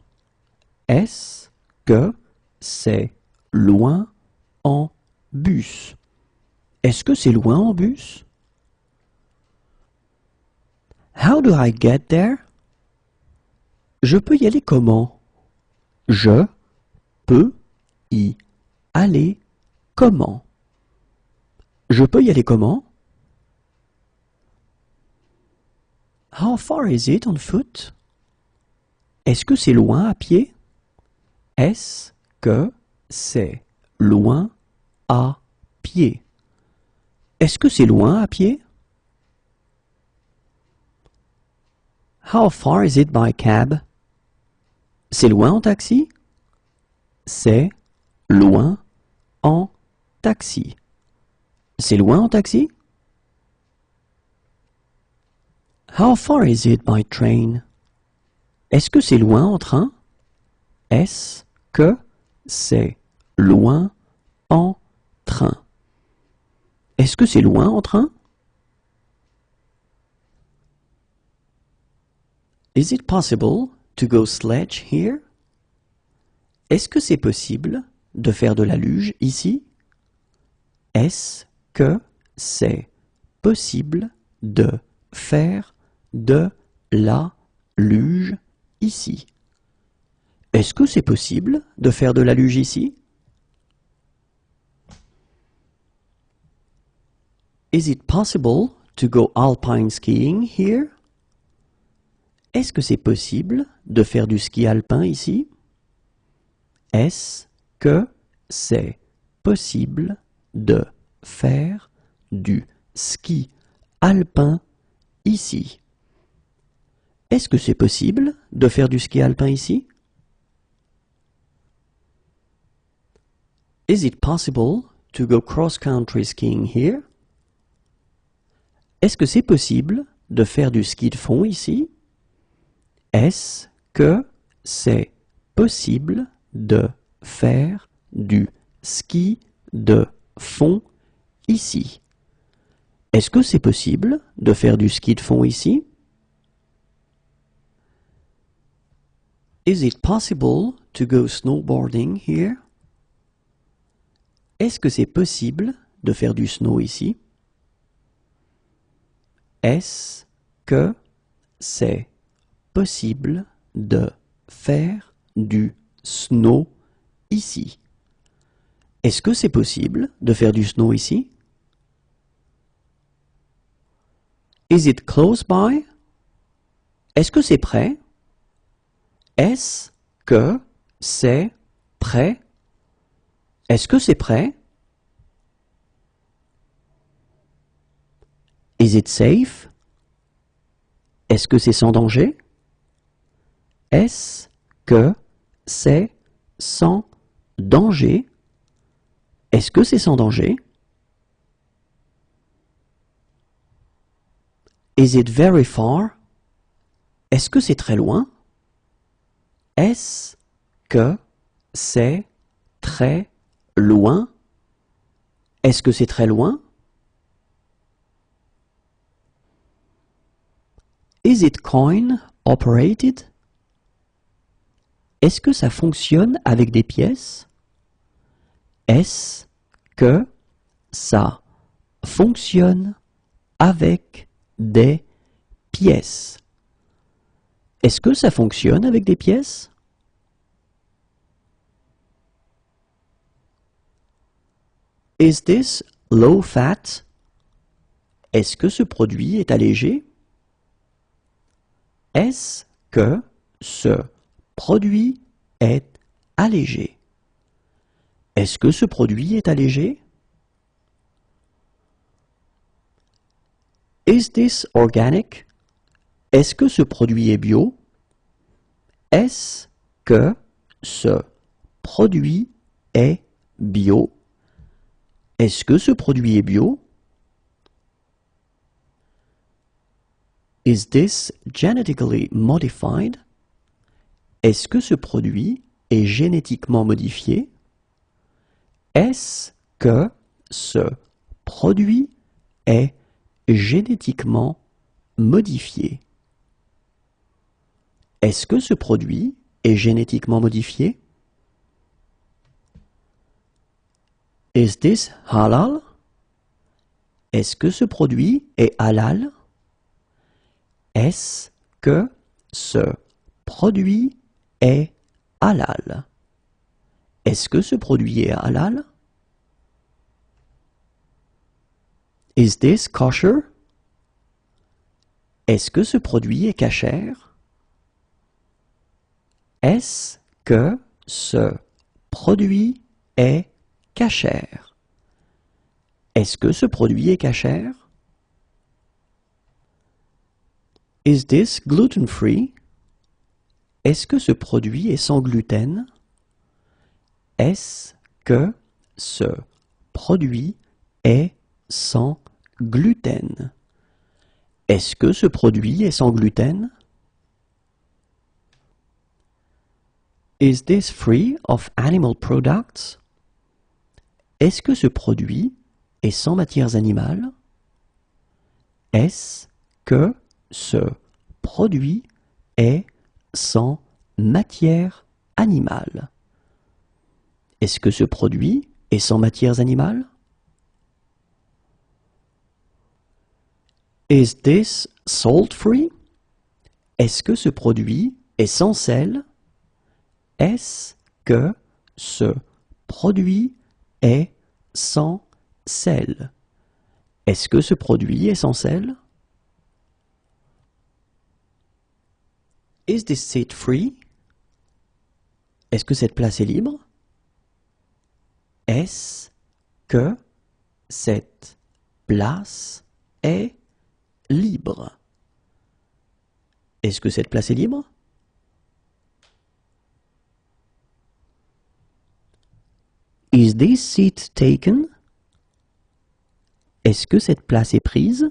Est-ce que c'est loin en bus? Est-ce que c'est loin en bus? How do I get there? Je peux y aller comment? Je peux y aller comment? Je peux y aller comment? How far is it on foot? Est-ce que c'est loin à pied? Est-ce que c'est loin à pied? Est-ce que c'est loin à pied? How far is it by cab? C'est loin en taxi? C'est loin en taxi. C'est loin en taxi? How far is it by train? Est-ce que c'est loin en train? Est-ce que c'est loin en train? Est-ce que c'est loin en train? Is it possible to go sledge here? Est-ce que c'est possible de faire de la luge ici? Est-ce que c'est possible de faire de la luge ici? Est-ce que c'est possible de faire de la luge ici? Is it possible to go alpine skiing here? Est-ce que c'est possible de faire du ski alpin ici? Est-ce que c'est possible de faire du ski alpin ici? Est-ce que c'est possible de faire du ski alpin ici? Is it possible to go cross-country skiing here? Est-ce que c'est possible de faire du ski de fond ici? Est-ce que c'est possible de faire du ski de fond ici? Est-ce que c'est possible de faire du ski de fond ici? Is it possible to go snowboarding here? Est-ce que c'est possible de faire du snow ici? Est-ce que c'est possible de faire du snow ici? Est-ce que c'est possible de faire du snow ici? Is it close by? Est-ce que c'est prêt? Est-ce que c'est prêt? Est-ce que c'est prêt? Is it safe? Est-ce que c'est sans danger? Est-ce que c'est sans danger? Est-ce que c'est sans danger? Is it very far? Est-ce que c'est très loin? Est-ce que c'est très loin? Est-ce que c'est très loin? Is it coin operated? Est-ce que ça fonctionne avec des pièces? Est-ce que ça fonctionne avec des pièces? Est-ce que ça fonctionne avec des pièces? Is this low fat? Est-ce que ce produit est allégé? Est-ce que ce produit est allégé? Est-ce que ce produit est allégé? Is this organic? Est-ce que ce produit est bio? Est-ce que ce produit est bio? Est-ce que ce produit est bio? Is this genetically modified? Est-ce que ce produit est génétiquement modifié? Est-ce que ce produit est génétiquement modifié? Est-ce que ce produit est génétiquement modifié? Is this halal? Est-ce que ce produit est halal? Est-ce que ce produit est halal? Est-ce que ce produit est halal? Is this kosher? Est-ce que ce produit est cachère? Est-ce que ce produit est cachère? Est-ce que ce produit est cachère? Is this gluten-free? Est-ce que ce produit est sans gluten? Est-ce que ce produit est sans gluten? Est-ce que ce produit est sans gluten? Is this free of animal products? Est-ce que ce produit est sans matières animales? Est-ce que ce produit est sans matière animale? Est-ce que ce produit est sans matières animales? Is this salt-free? Est-ce que ce produit est sans sel? Est-ce que ce produit est sans sel? Est-ce que ce produit est sans sel? Is this seat free? Est-ce que cette place est libre? Est-ce que cette place est libre? Est-ce que cette place est libre? Is this seat taken? Est-ce que cette place est prise?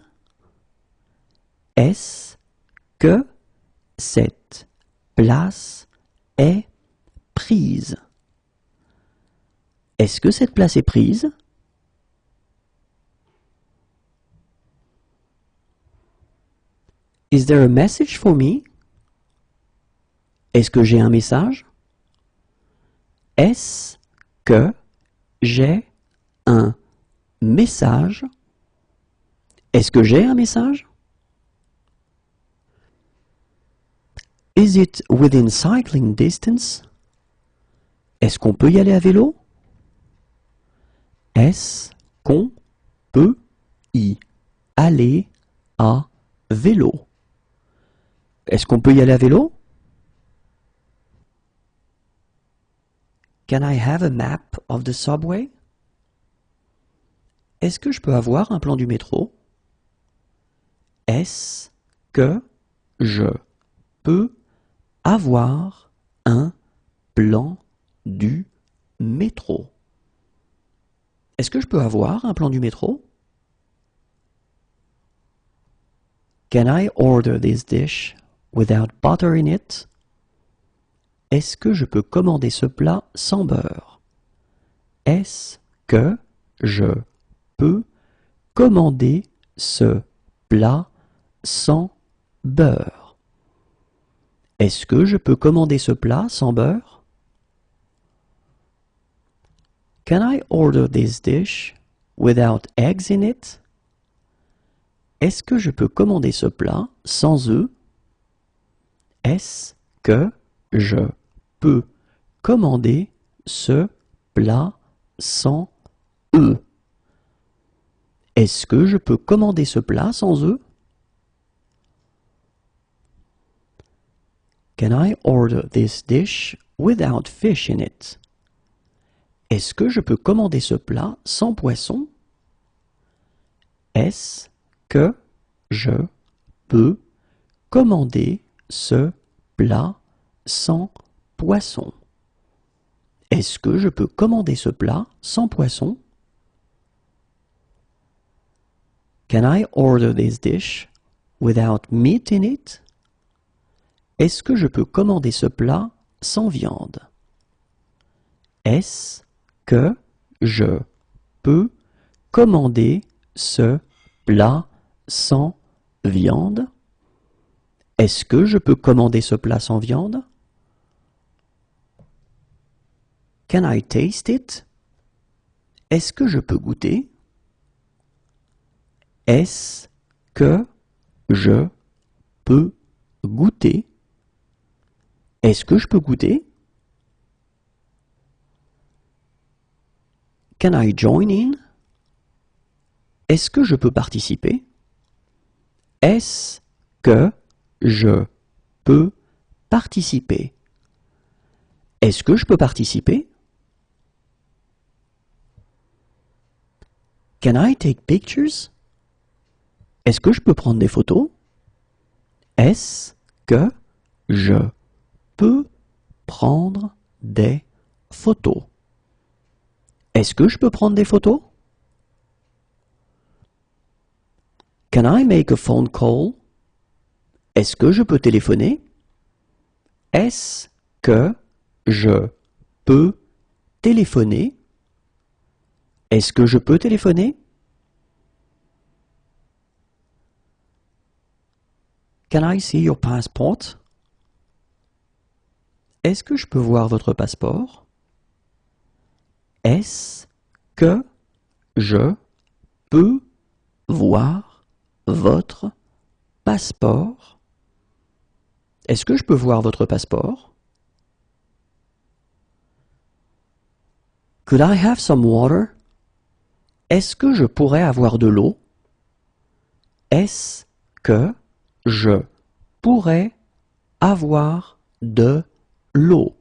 Est-ce que cette place est prise? Est-ce que cette place est prise? Is there a message for me? Est-ce que j'ai un message? Est-ce que j'ai un message? Est-ce que j'ai un message? Is it within cycling distance? Est-ce qu'on peut y aller à vélo? Est-ce qu'on peut y aller à vélo? Est-ce qu'on peut y aller à vélo? Can I have a map of the subway? Est-ce que je peux avoir un plan du métro? Est-ce que je peux avoir un plan du métro? Est-ce que je peux avoir un plan du métro? Can I order this dish without butter in it? Est-ce que je peux commander ce plat sans beurre? Est-ce que je peux commander ce plat sans beurre? Est-ce que je peux commander ce plat sans beurre? Can I order this dish without eggs in it? Est-ce que je peux commander ce plat sans œufs? Est-ce que je peux commander ce plat sans œufs? Est-ce que je peux commander ce plat sans œufs? Can I order this dish without fish in it? Est-ce que je peux commander ce plat sans poisson? Est-ce que je peux commander ce plat sans poisson? Est-ce que je peux commander ce plat sans poisson? Can I order this dish without meat in it? Est-ce que je peux commander ce plat sans viande? Est-ce que je peux commander ce plat sans viande? Est-ce que je peux commander ce plat sans viande? Can I taste it? Est-ce que je peux goûter? Est-ce que je peux goûter? Est-ce que je peux goûter? Can I join in? Est-ce que je peux participer? Est-ce que je peux participer? Est-ce que je peux participer? Can I take pictures? Est-ce que je peux prendre des photos? Est-ce que je peux prendre des photos? Est-ce que je peux prendre des photos? Can I make a phone call? Est-ce que je peux téléphoner? Est-ce que je peux téléphoner? Est-ce que je peux téléphoner? Can I see your passport? Est-ce que je peux voir votre passeport? Est-ce que je peux voir votre passeport? Est-ce que je peux voir votre passeport? Could I have some water? Est-ce que je pourrais avoir de l'eau? Est-ce que je pourrais avoir de l'eau?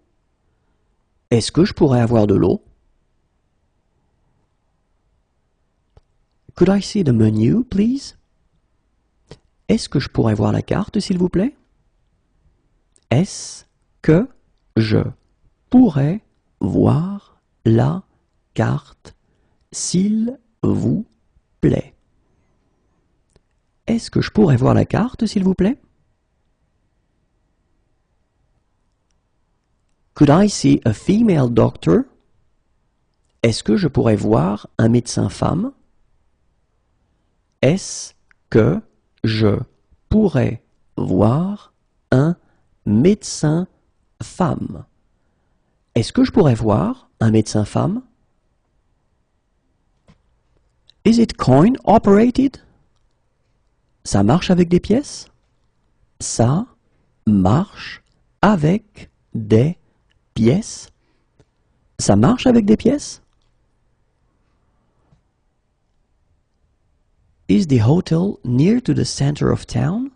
Est-ce que je pourrais avoir de l'eau? Could I see the menu, please? Est-ce que je pourrais voir la carte, s'il vous plaît? Est-ce que je pourrais voir la carte, s'il vous plaît. Est-ce que je pourrais voir la carte, s'il vous plaît? Could I see a female doctor? Est-ce que je pourrais voir un médecin femme? Est-ce que je pourrais voir un médecin femme? Est-ce que je pourrais voir un médecin femme? Is it coin operated? Ça marche avec des pièces? Ça marche avec des pièces? Ça marche avec des pièces? Is the hotel near to the center of town?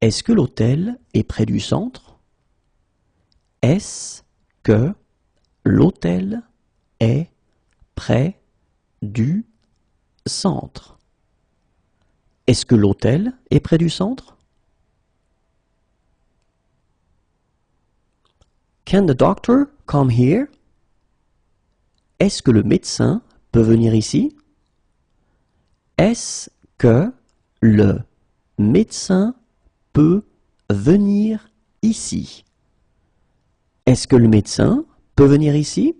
Est-ce que l'hôtel est près du centre? Est-ce que l'hôtel est près du centre? Est-ce que l'hôtel est près du centre? Can the doctor come here? Est-ce que le médecin peut venir ici? Est-ce que le médecin peut venir ici? Est-ce que le médecin peut venir ici?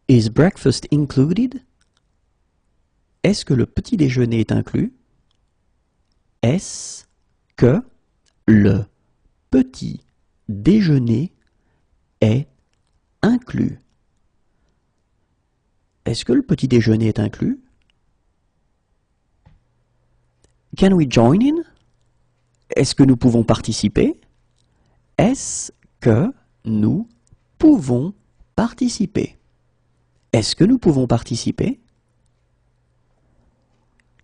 Is breakfast included? Est-ce que le petit déjeuner est inclus? Est-ce que le petit déjeuner est inclus? Est-ce que le petit déjeuner est inclus? Can we join in? Est-ce que nous pouvons participer? Est-ce que nous pouvons participer? Est-ce que nous pouvons participer?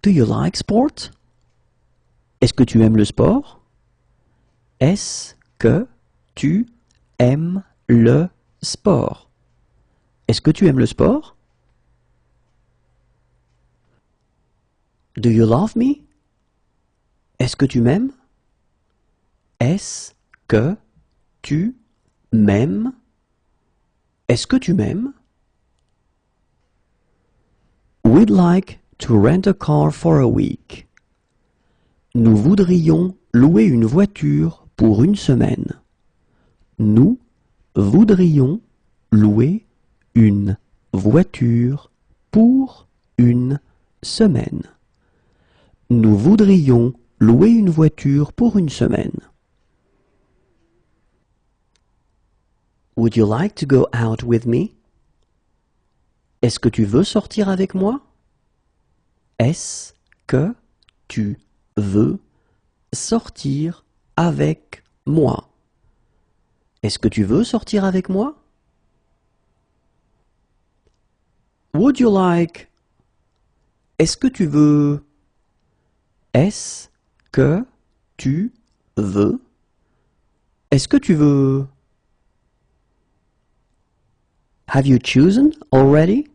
Do you like sport? Est-ce que tu aimes le sport? Est-ce que tu aimes le sport? Est-ce que tu aimes le sport? Do you love me? Est-ce que tu m'aimes? Est-ce que tu m'aimes? Est-ce que tu m'aimes? We'd like to rent a car for a week. Nous voudrions louer une voiture pour une semaine. Nous voudrions louer une voiture pour une semaine. Nous voudrions louer une voiture pour une semaine. Would you like to go out with me? Est-ce que tu veux sortir avec moi? Est-ce que tu veux sortir avec moi? Est-ce que tu veux sortir avec moi? Would you like? Est-ce que tu veux? Est-ce que tu veux? Est-ce que tu veux? Have you chosen already?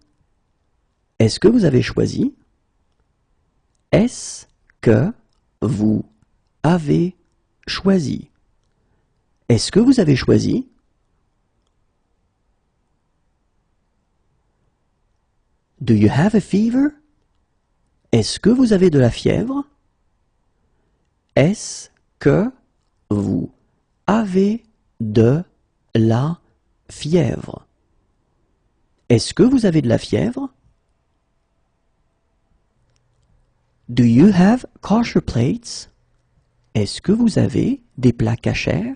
Est-ce que vous avez choisi? Est-ce que vous avez choisi? Est-ce que vous avez choisi? Do you have a fever? Est-ce que vous avez de la fièvre? Est-ce que vous avez de la fièvre? Est-ce que vous avez de la fièvre? Do you have kosher plates? Est-ce que vous avez des plats kashers?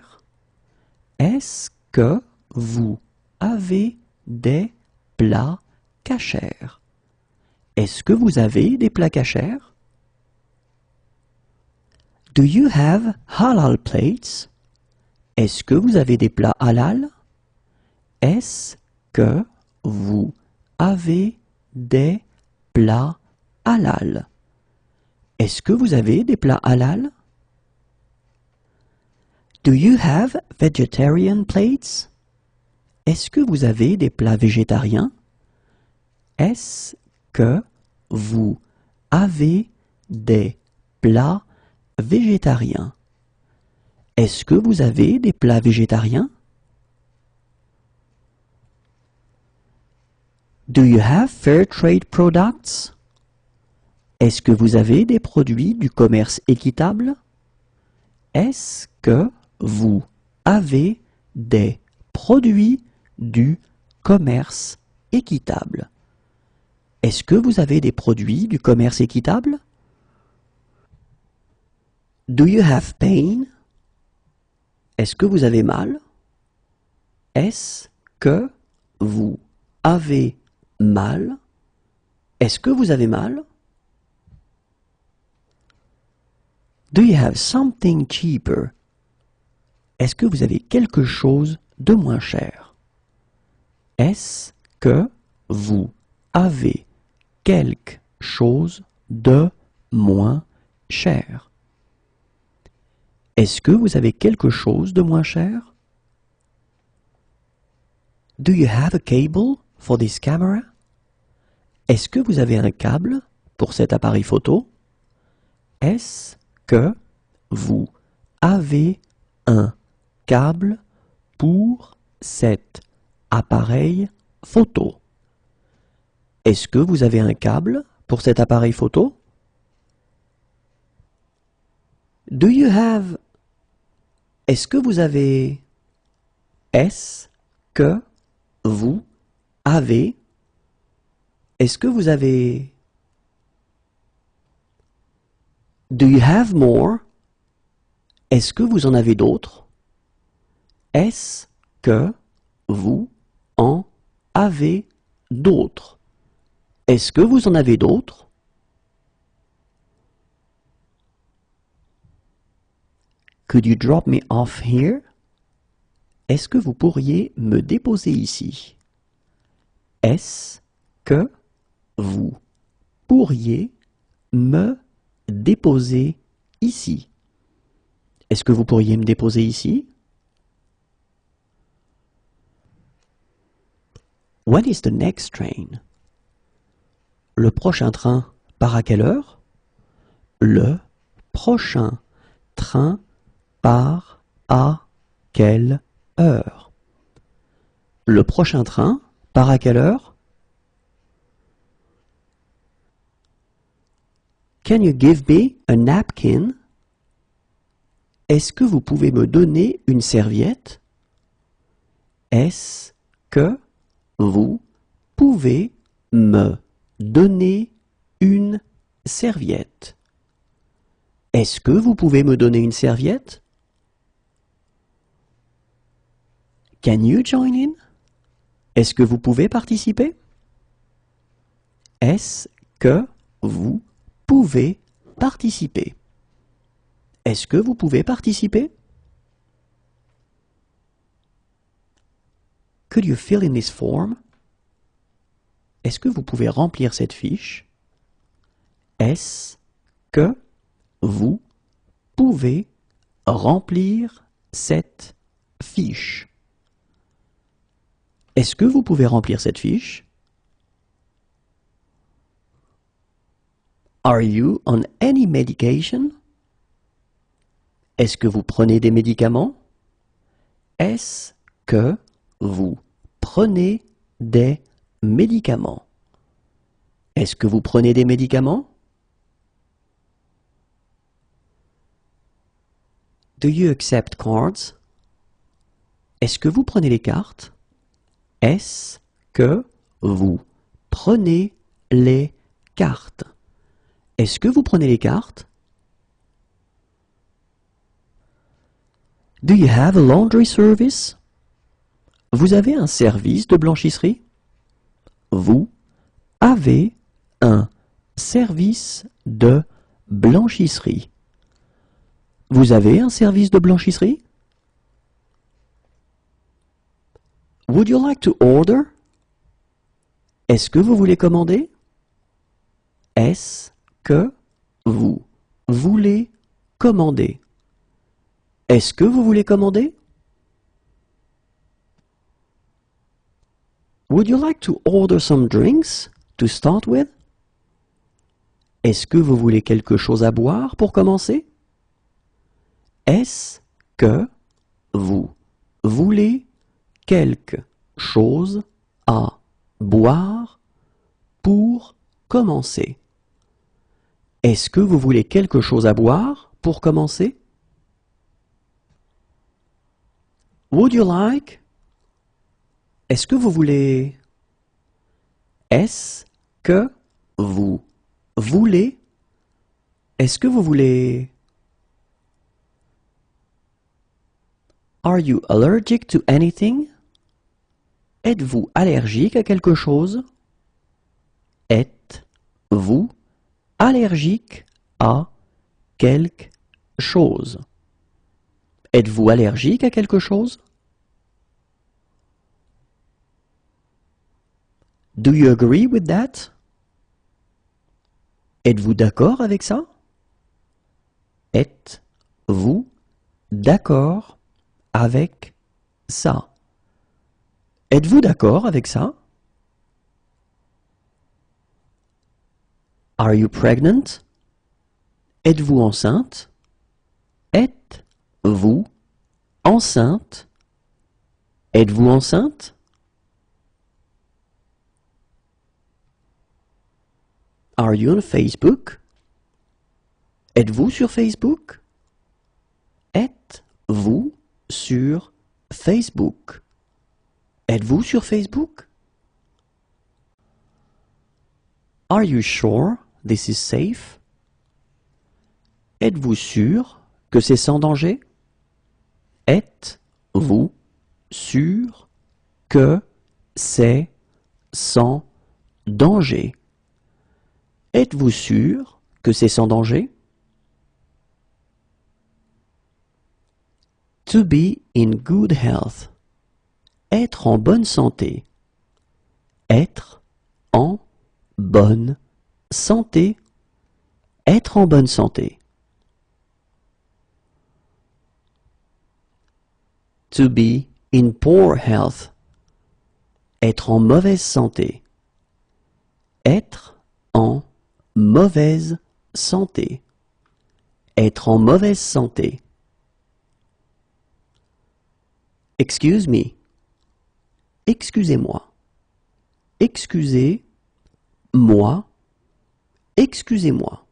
Est-ce que vous avez des plats kashers? Est-ce que vous avez des plats kashers? Do you have halal plates? Est-ce que vous avez des plats halal? Est-ce que vous avez des plats halal? Est-ce que vous avez des plats halal? Do you have vegetarian plates? Est-ce que vous avez des plats végétariens? Est-ce que vous avez des plats végétariens? Est-ce que vous avez des plats végétariens? Do you have fair trade products? Est-ce que vous avez des produits du commerce équitable? Est-ce que vous avez des produits du commerce équitable? Est-ce que vous avez des produits du commerce équitable? Do you have pain? Est-ce que vous avez mal? Est-ce que vous avez mal? Est-ce que vous avez mal? Do you have something cheaper? Est-ce que vous avez quelque chose de moins cher? Est-ce que vous avez quelque chose de moins cher? Est-ce que vous avez quelque chose de moins cher? Do you have a cable for this camera? Est-ce que vous avez un câble pour cet appareil photo? Est-ce que vous avez un câble pour cet appareil photo? Est-ce que vous avez un câble pour cet appareil photo? Do you have... Est-ce que vous avez... Est-ce que vous avez... Est-ce que vous avez... Do you have more? Est-ce que vous en avez d'autres? Est-ce que vous en avez d'autres? Est-ce que vous en avez d'autres? Could you drop me off here? Est-ce que vous pourriez me déposer ici? Est-ce que vous pourriez me déposer ici? Est-ce que vous pourriez me déposer ici? When is the next train? Le prochain train part à quelle heure? Le prochain train part à quelle heure? Le prochain train part à quelle heure? Can you give me a napkin? Est-ce que vous pouvez me donner une serviette? Est-ce que vous pouvez me donner une serviette? Est-ce que vous pouvez me donner une serviette? Can you join in? Est-ce que vous pouvez participer? Est-ce que vous pouvez participer? Est-ce que vous pouvez participer? Could you fill in this form? Est-ce que vous pouvez remplir cette fiche? Est-ce que vous pouvez remplir cette fiche? Est-ce que vous pouvez remplir cette fiche? Are you on any medication? Est-ce que vous prenez des médicaments? Est-ce que vous prenez des médicaments? Est-ce que vous prenez des médicaments? Do you accept cards? Est-ce que vous prenez les cartes? Est-ce que vous prenez les cartes? Est-ce que vous prenez les cartes? Do you have a laundry service? Vous avez un service de blanchisserie? Vous avez un service de blanchisserie. Vous avez un service de blanchisserie? Would you like to order? Est-ce que vous voulez commander? Est-ce que vous voulez commander? Est-ce que vous voulez commander? Would you like to order some drinks to start with? Est-ce que vous voulez quelque chose à boire pour commencer? Est-ce que vous voulez quelque chose à boire pour commencer. Est-ce que vous voulez quelque chose à boire pour commencer? Would you like? Est-ce que vous voulez? Est-ce que vous voulez? Est-ce que vous voulez? Are you allergic to anything? Êtes-vous allergique à quelque chose? Êtes-vous allergique à quelque chose? Êtes-vous allergique à quelque chose? Do you agree with that? Êtes-vous d'accord avec ça? Êtes-vous d'accord avec ça? Êtes-vous d'accord avec ça? Are you pregnant? Êtes-vous enceinte? Êtes-vous enceinte? Êtes-vous enceinte? Are you on Facebook? Êtes-vous sur Facebook? Êtes-vous sur Facebook? Êtes-vous sur Facebook? Are you sure this is safe? Êtes-vous sûr que c'est sans danger? Êtes-vous sûr que c'est sans danger? Êtes-vous sûr que c'est sans danger? To be in good health. Être en bonne santé. Être en bonne santé. Être en bonne santé. To be in poor health. Être en mauvaise santé. Être en mauvaise santé. Être en mauvaise santé. Excuse me. Excusez-moi. Excusez-moi. Excusez-moi.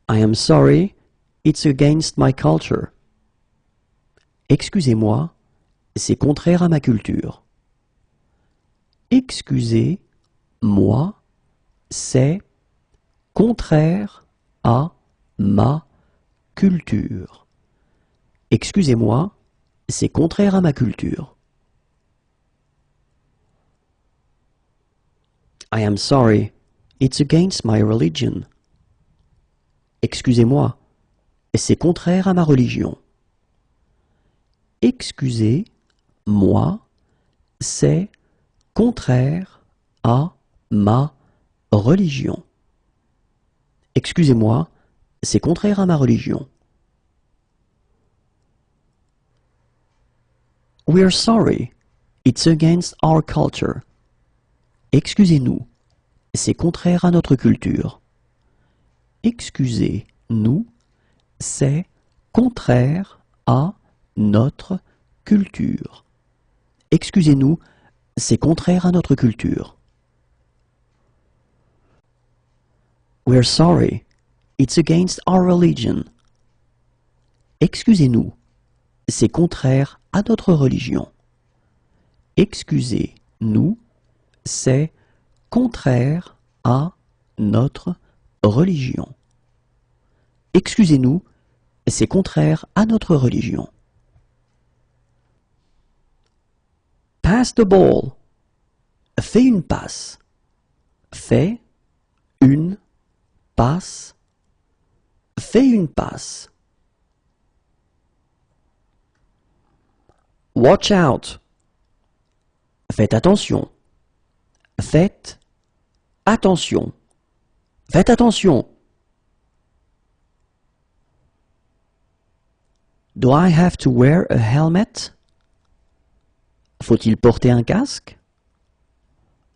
I am sorry, it's against my culture. Excusez-moi, c'est contraire à ma culture. Excusez-moi, c'est contraire à ma culture. Excusez-moi, c'est contraire à ma culture. I am sorry, it's against my religion. Excusez-moi, c'est contraire à ma religion. Excusez-moi, c'est contraire à ma religion. Excusez-moi, c'est contraire à ma religion. We're sorry, it's against our culture. Excusez-nous, c'est contraire à notre culture. Excusez-nous, c'est contraire à notre culture. Excusez-nous, c'est contraire à notre culture. We're sorry, it's against our religion. Excusez-nous, c'est contraire à notre religion. Excusez-nous, c'est contraire à notre religion. Excusez-nous, c'est contraire à notre religion. Pass the ball. Fais une passe. Fais une passe. Fais une passe. Watch out. Faites attention. Faites attention. Faites attention. Do I have to wear a helmet? Faut-il porter un casque?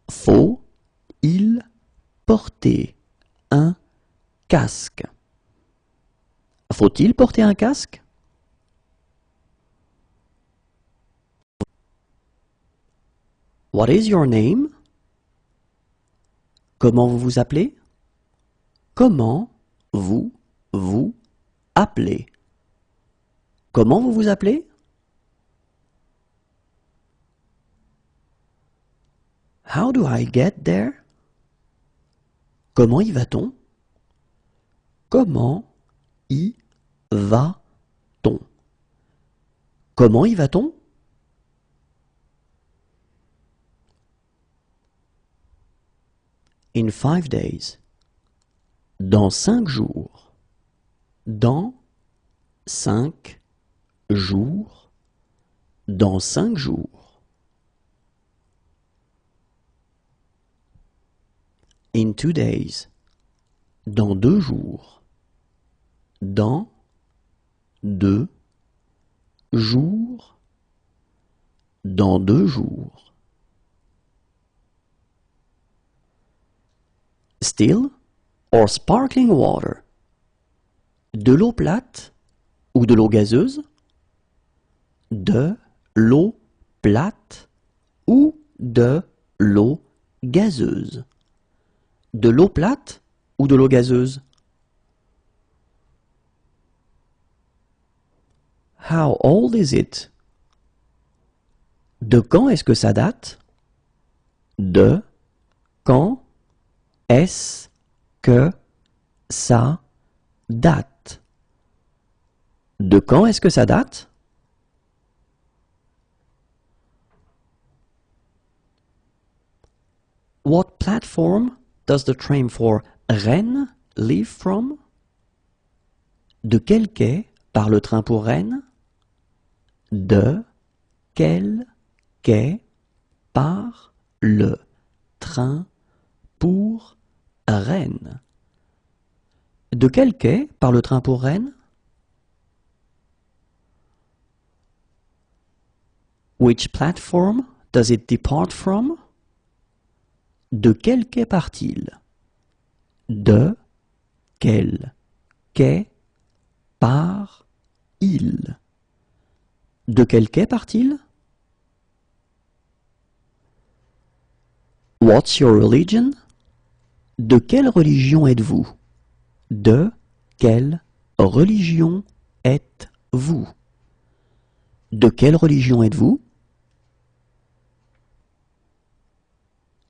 Faut-il porter un casque? Faut-il porter un casque? What is your name? Comment vous vous appelez? Comment vous vous appelez? Comment vous vous appelez? How do I get there? Comment y va-t-on? Comment y va-t-on? Comment y va-t-on? In 5 days. Dans 5 jours. Dans 5 jours. Dans 5 jours. In 2 days. Dans 2 jours. Dans 2 jours. Dans 2 jours. Still or sparkling water? De l'eau plate ou de l'eau gazeuse? De l'eau plate ou de l'eau gazeuse? De l'eau plate ou de l'eau gazeuse? How old is it? De quand est-ce que ça date? De quand est-ce que ça date? De quand est-ce que ça date? What platform does the train for Rennes leave from? De quel quai part le train pour Rennes? De quel quai part le train pour Rennes? De quel quai part le train pour Rennes? Which platform does it depart from? De quel quai part-il? De quel quai part-il? De quel quai part-il? What's your religion? De quelle religion êtes-vous? De quelle religion êtes-vous? De quelle religion êtes-vous?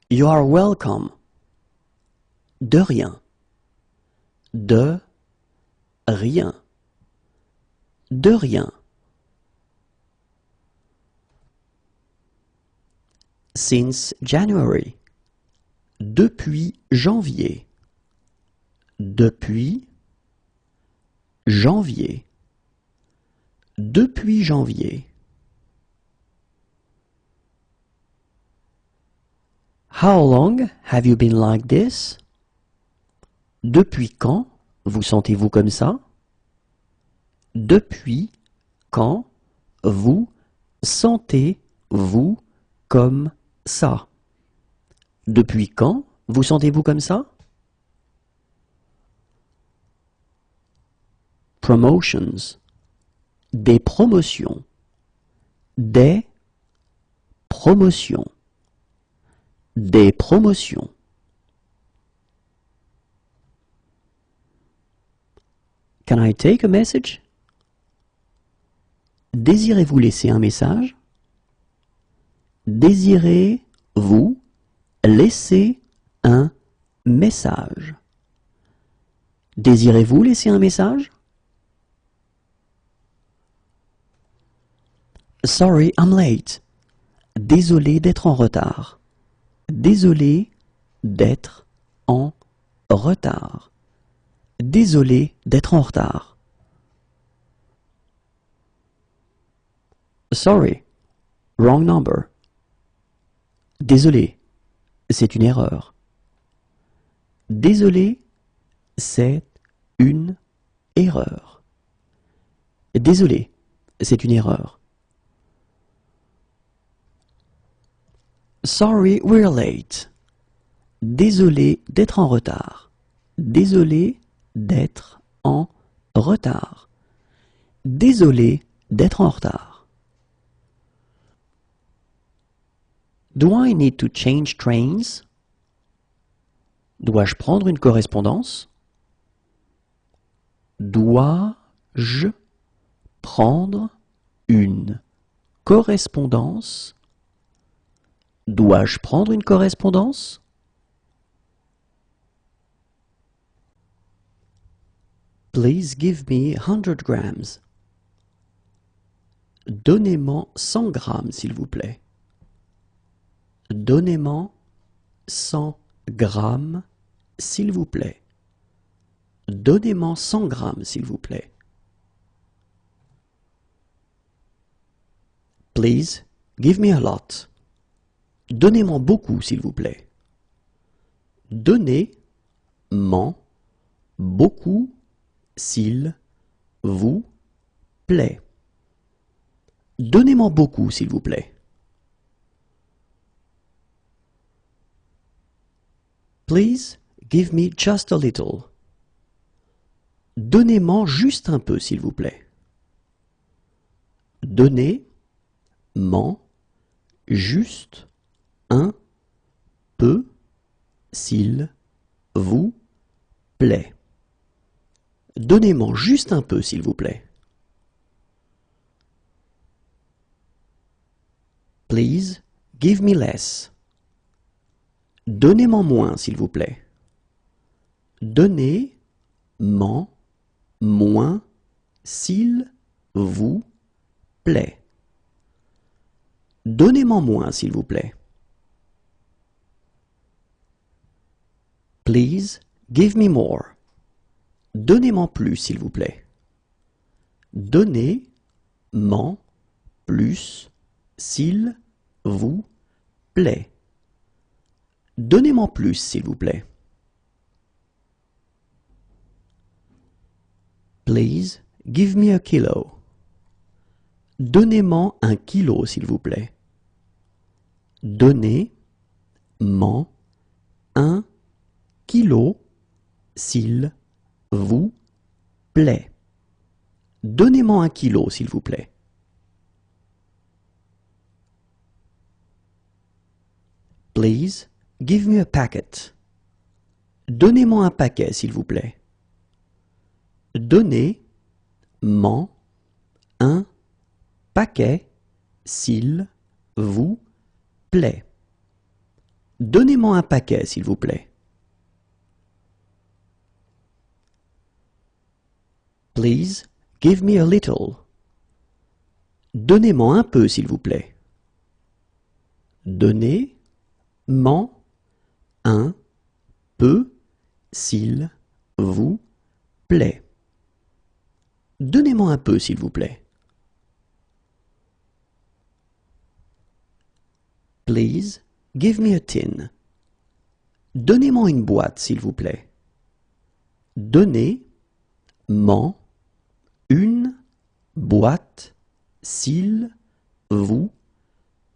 You are welcome. De rien. De rien. De rien. Since January. Depuis janvier. Depuis janvier. Depuis janvier. How long have you been like this? Depuis quand vous sentez-vous comme ça? Depuis quand vous sentez-vous comme ça? Depuis quand vous sentez-vous comme ça? Promotions. Des promotions. Des promotions. Des promotions. Can I take a message? Désirez-vous laisser un message? Désirez-vous laisser un message? Désirez-vous laisser un message? Sorry, I'm late. Désolé d'être en retard. Désolé d'être en retard. Désolé d'être en retard. Sorry, wrong number. Désolé, c'est une erreur. Désolé, c'est une erreur. Désolé, c'est une erreur. Sorry, we're late. Désolé d'être en retard. Désolé d'être en retard. Désolé d'être en retard. Do I need to change trains? Dois-je prendre une correspondance? Dois-je prendre une correspondance? Dois-je prendre une correspondance? Please give me 100 grams. Donnez-moi 100 grammes, s'il vous plaît. Donnez-moi 100 grammes, s'il vous plaît. Donnez-moi 100 grammes, s'il vous plaît. Please, give me a lot. Donnez-moi beaucoup, s'il vous plaît. Donnez-moi beaucoup, s'il vous plaît. Donnez-moi beaucoup, s'il vous plaît. Please, give me just a little. Donnez-moi juste un peu, s'il vous plaît. Donnez-moi juste un peu, s'il vous plaît. Donnez-moi juste un peu, s'il vous plaît. Please, give me less. Donnez-moi moins, s'il vous plaît. Donnez-moi moins, s'il vous plaît. Donnez-moi moins, s'il vous plaît. Please, give me more. Donnez-moi plus, s'il vous plaît. Donnez-moi plus, s'il vous plaît. Donnez-moi plus, s'il vous plaît. Please, give me a kilo. Donnez-moi un kilo, s'il vous plaît. Donnez-moi un kilo, s'il vous plaît. Donnez-moi un kilo, s'il vous plaît. Please, give me a packet. Donnez-moi un paquet, s'il vous plaît. Donnez-moi un paquet, s'il vous plaît. Donnez-moi un paquet, s'il vous plaît. Please, give me a little. Donnez-moi un peu, s'il vous plaît. Donnez-moi un peu, s'il vous plaît. Donnez-moi un peu, s'il vous plaît. Please, give me a tin. Donnez-moi une boîte, s'il vous plaît. Donnez-moi une boîte, s'il vous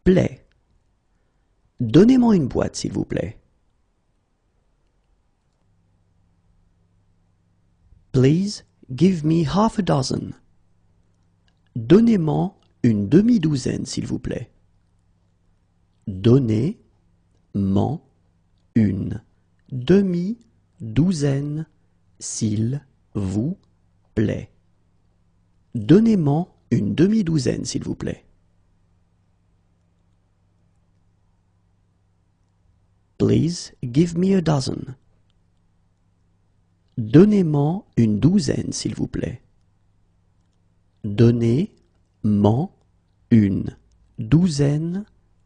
plaît. Donnez-moi une boîte, s'il vous plaît. Please, give me half a dozen. Donnez-moi une demi-douzaine, s'il vous plaît. Donnez-moi une demi-douzaine, s'il vous plaît. Donnez-moi une demi-douzaine, s'il vous plaît. Please give me a dozen. Donnez-moi une douzaine, s'il vous plaît. Donnez-moi une douzaine,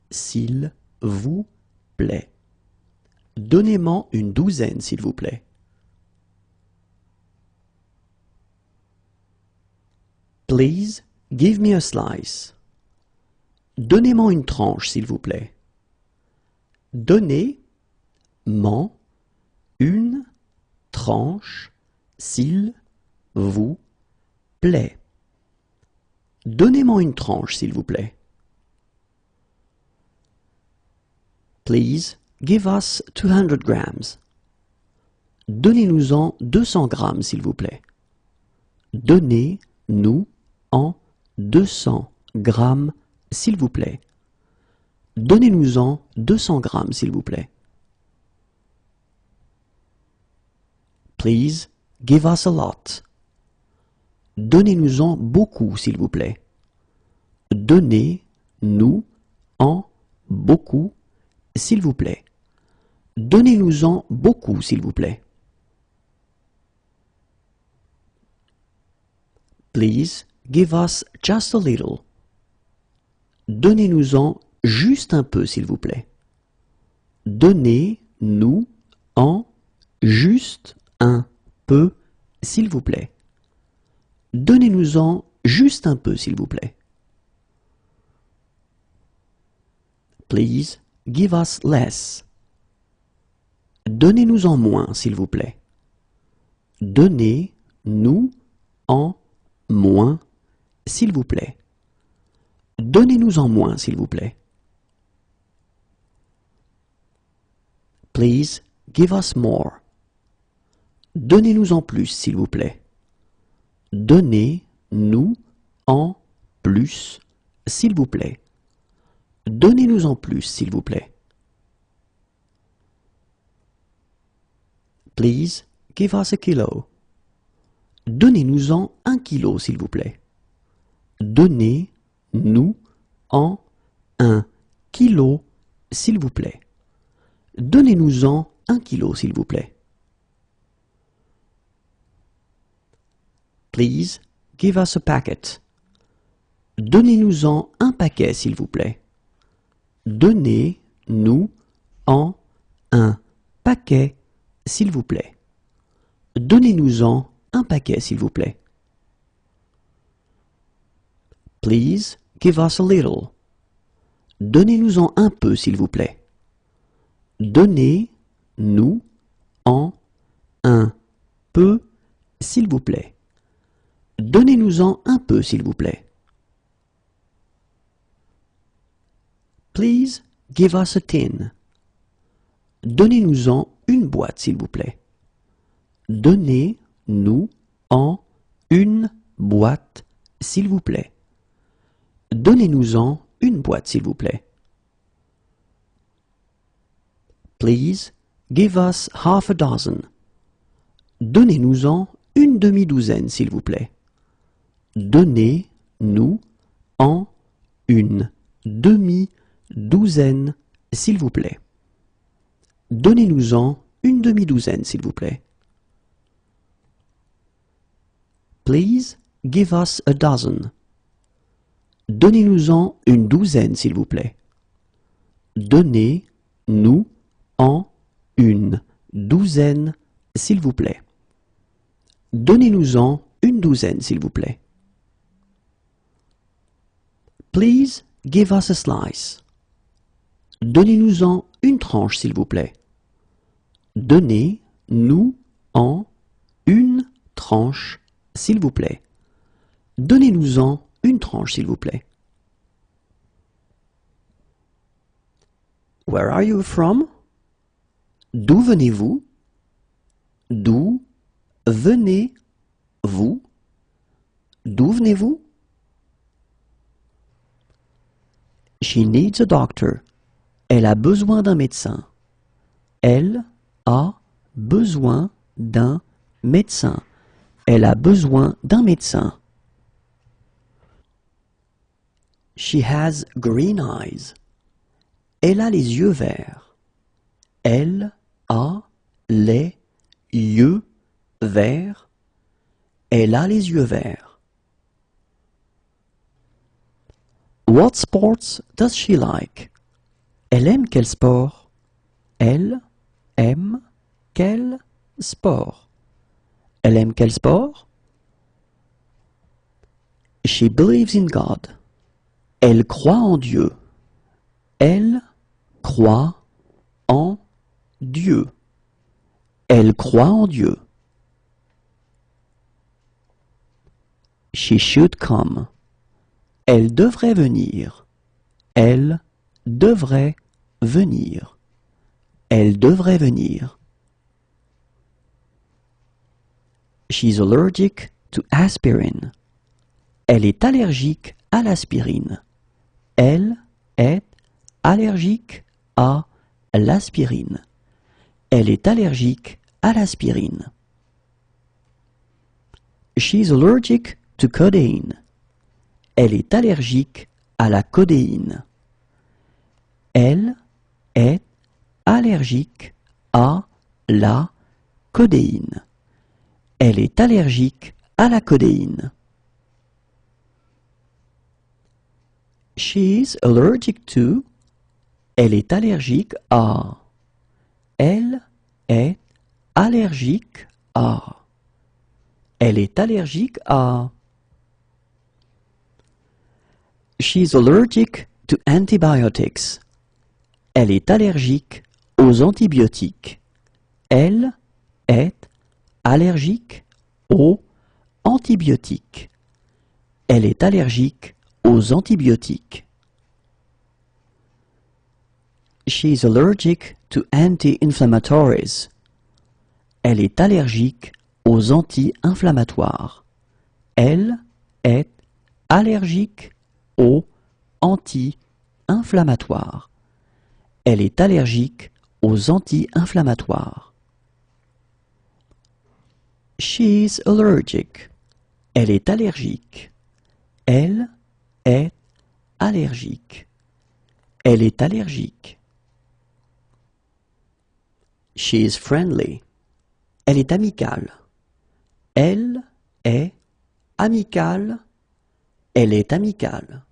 s'il vous plaît. Donnez-moi une douzaine, s'il vous plaît. Please give me a slice. Donnez-moi une tranche, s'il vous plaît. Donnez-moi une tranche, s'il vous plaît. Donnez-moi une tranche, s'il vous plaît. Please give us 200 grams. Donnez-nous-en 200 grammes, s'il vous plaît. Donnez-nous en 200 grammes, s'il vous plaît. Donnez-nous-en 200 grammes, s'il vous plaît. Please give us a lot. Donnez-nous-en beaucoup, s'il vous plaît. Donnez-nous-en beaucoup, s'il vous plaît. Donnez-nous-en beaucoup, s'il vous plaît. Please give us just a little. Donnez-nous-en juste un peu, s'il vous plaît. Donnez-nous-en juste un peu, s'il vous plaît. Donnez-nous-en juste un peu, s'il vous plaît. Please give us less. Donnez-nous-en moins, s'il vous plaît. Donnez-nous-en moins, s'il vous plaît. Donnez-nous-en moins, s'il vous plaît. Please give us more. Donnez-nous-en plus, s'il vous plaît. Donnez-nous-en plus, s'il vous plaît. Donnez-nous-en plus, s'il vous plaît. Please give us a kilo. Donnez-nous-en 1 kilo, s'il vous plaît. Donnez-nous-en 1 kilo, s'il vous plaît. Donnez-nous-en 1 kilo, s'il vous plaît. Please give us a packet. Donnez-nous-en un paquet, s'il vous plaît. Donnez-nous-en un paquet, s'il vous plaît. Donnez-nous-en un paquet, s'il vous plaît. Please give us a little. Donnez-nous-en un peu, s'il vous plaît. Donnez-nous-en un peu, s'il vous plaît. Donnez-nous-en un peu, s'il vous plaît. Please give us a tin. Donnez-nous-en une boîte, s'il vous plaît. Donnez-nous-en une boîte, s'il vous plaît. Donnez-nous-en une boîte, s'il vous plaît. Please give us half a dozen. Donnez-nous-en une demi-douzaine, s'il vous plaît. Donnez-nous-en une demi-douzaine, s'il vous plaît. Donnez-nous-en une demi-douzaine, s'il vous plaît. Please give us a dozen. Donnez-nous-en une douzaine, s'il vous plaît. Donnez-nous-en une douzaine, s'il vous plaît. Donnez-nous-en une douzaine, s'il vous plaît. Please give us a slice. Donnez-nous-en une tranche, s'il vous plaît. Donnez-nous-en une tranche, s'il vous plaît. Donnez-nous-en une tranche, s'il vous plaît. Where are you from? D'où venez-vous? D'où venez-vous? D'où venez-vous? She needs a doctor. Elle a besoin d'un médecin. Elle a besoin d'un médecin. Elle a besoin d'un médecin. She has green eyes. Elle a les yeux verts. Elle a les yeux verts. Elle a les yeux verts. What sports does she like? Elle aime quel sport? Elle aime quel sport? Elle aime quel sport? She believes in God. Elle croit en Dieu. Elle croit en Dieu. Elle croit en Dieu. She should come. Elle devrait venir. Elle devrait venir. Elle devrait venir. She's allergic to aspirin. Elle est allergique à l'aspirine. Elle est allergique à l'aspirine. Elle est allergique à l'aspirine. She's allergic to codeine. Elle est allergique à la codéine. Elle est allergique à la codéine. Elle est allergique à la codéine. She's allergic to. Elle est allergique à. Elle est allergique à. Elle est allergique à. She's allergic to antibiotics. Elle est allergique aux antibiotiques. Elle est allergique aux antibiotiques. Elle est allergique aux antibiotiques. She's allergic to anti-inflammatories. Elle est allergique aux anti-inflammatoires. Elle est allergique aux anti-inflammatoires. Elle est allergique aux anti-inflammatoires. She's allergic. Elle est allergique. Elle est allergique. Elle est allergique. She's friendly. Elle est amicale. Elle est amicale. Elle est amicale.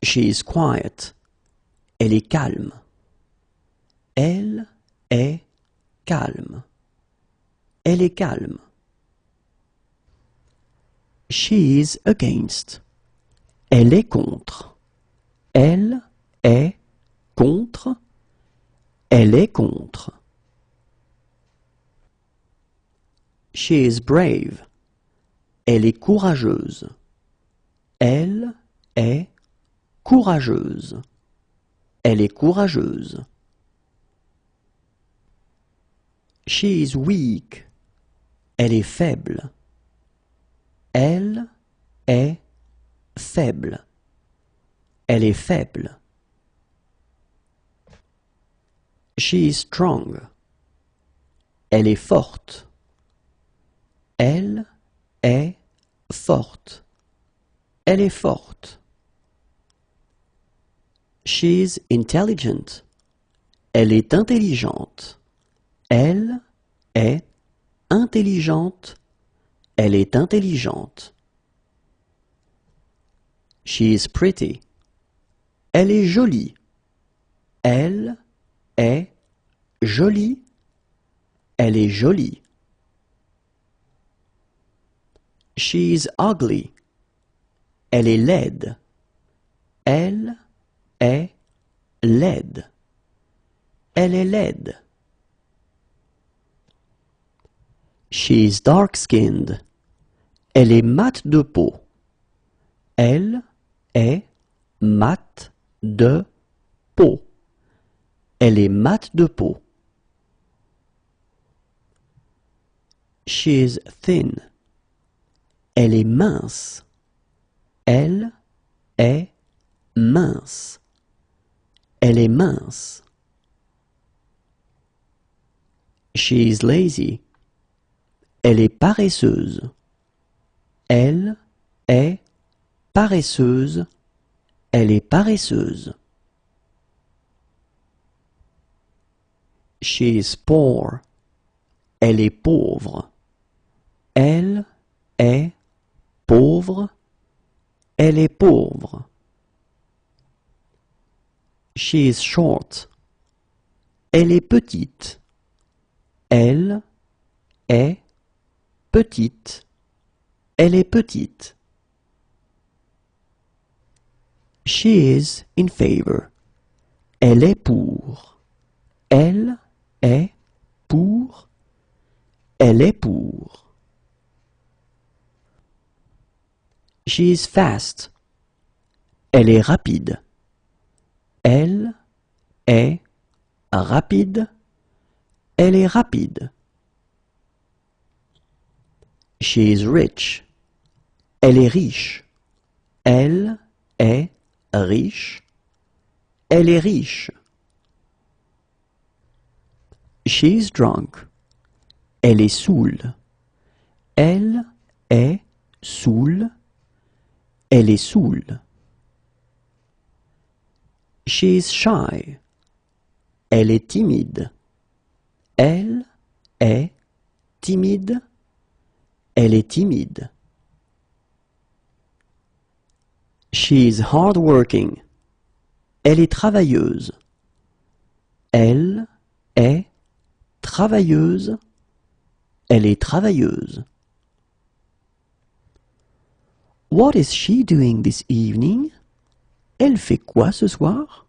She's quiet. Elle est calme. Elle est calme. Elle est calme. She's against. Elle est contre. Elle est contre. Elle est contre. She is brave. Elle est courageuse. Elle est courageuse. Elle est courageuse. She is weak. Elle est faible. Elle est faible. Elle est faible. She is strong. Elle est forte. Elle est forte. Elle est forte. She's intelligent. Elle est intelligente. Elle est intelligente. Elle est intelligente. She's pretty. Elle est jolie. Elle est jolie. Elle est jolie. She's ugly. Elle est laide. Elle est laide. Elle est laide. She's dark-skinned. Elle est mate de peau. Elle est mate de peau. Elle est mate de peau. She's thin. Elle est mince. Elle est mince. Elle est mince. She's lazy. Elle est paresseuse. Elle est paresseuse. Elle est paresseuse. She's poor. Elle est pauvre. Elle est pauvre. Elle est pauvre. She's short. Elle est petite. Elle est petite. Elle est petite. She is in favor. Elle est pour. Elle est pour. Elle est pour. She is fast. Elle est rapide. Elle est rapide. Elle est rapide. She is rich. Elle est riche. Elle est riche. Elle est riche. She's drunk. Elle est saoule. Elle est saoule. Elle est saoule. She's shy. Elle est timide. Elle est timide. Elle est timide. She's hardworking. Elle est travailleuse. Elle est travailleuse. Elle est travailleuse. What is she doing this evening? Elle fait quoi ce soir?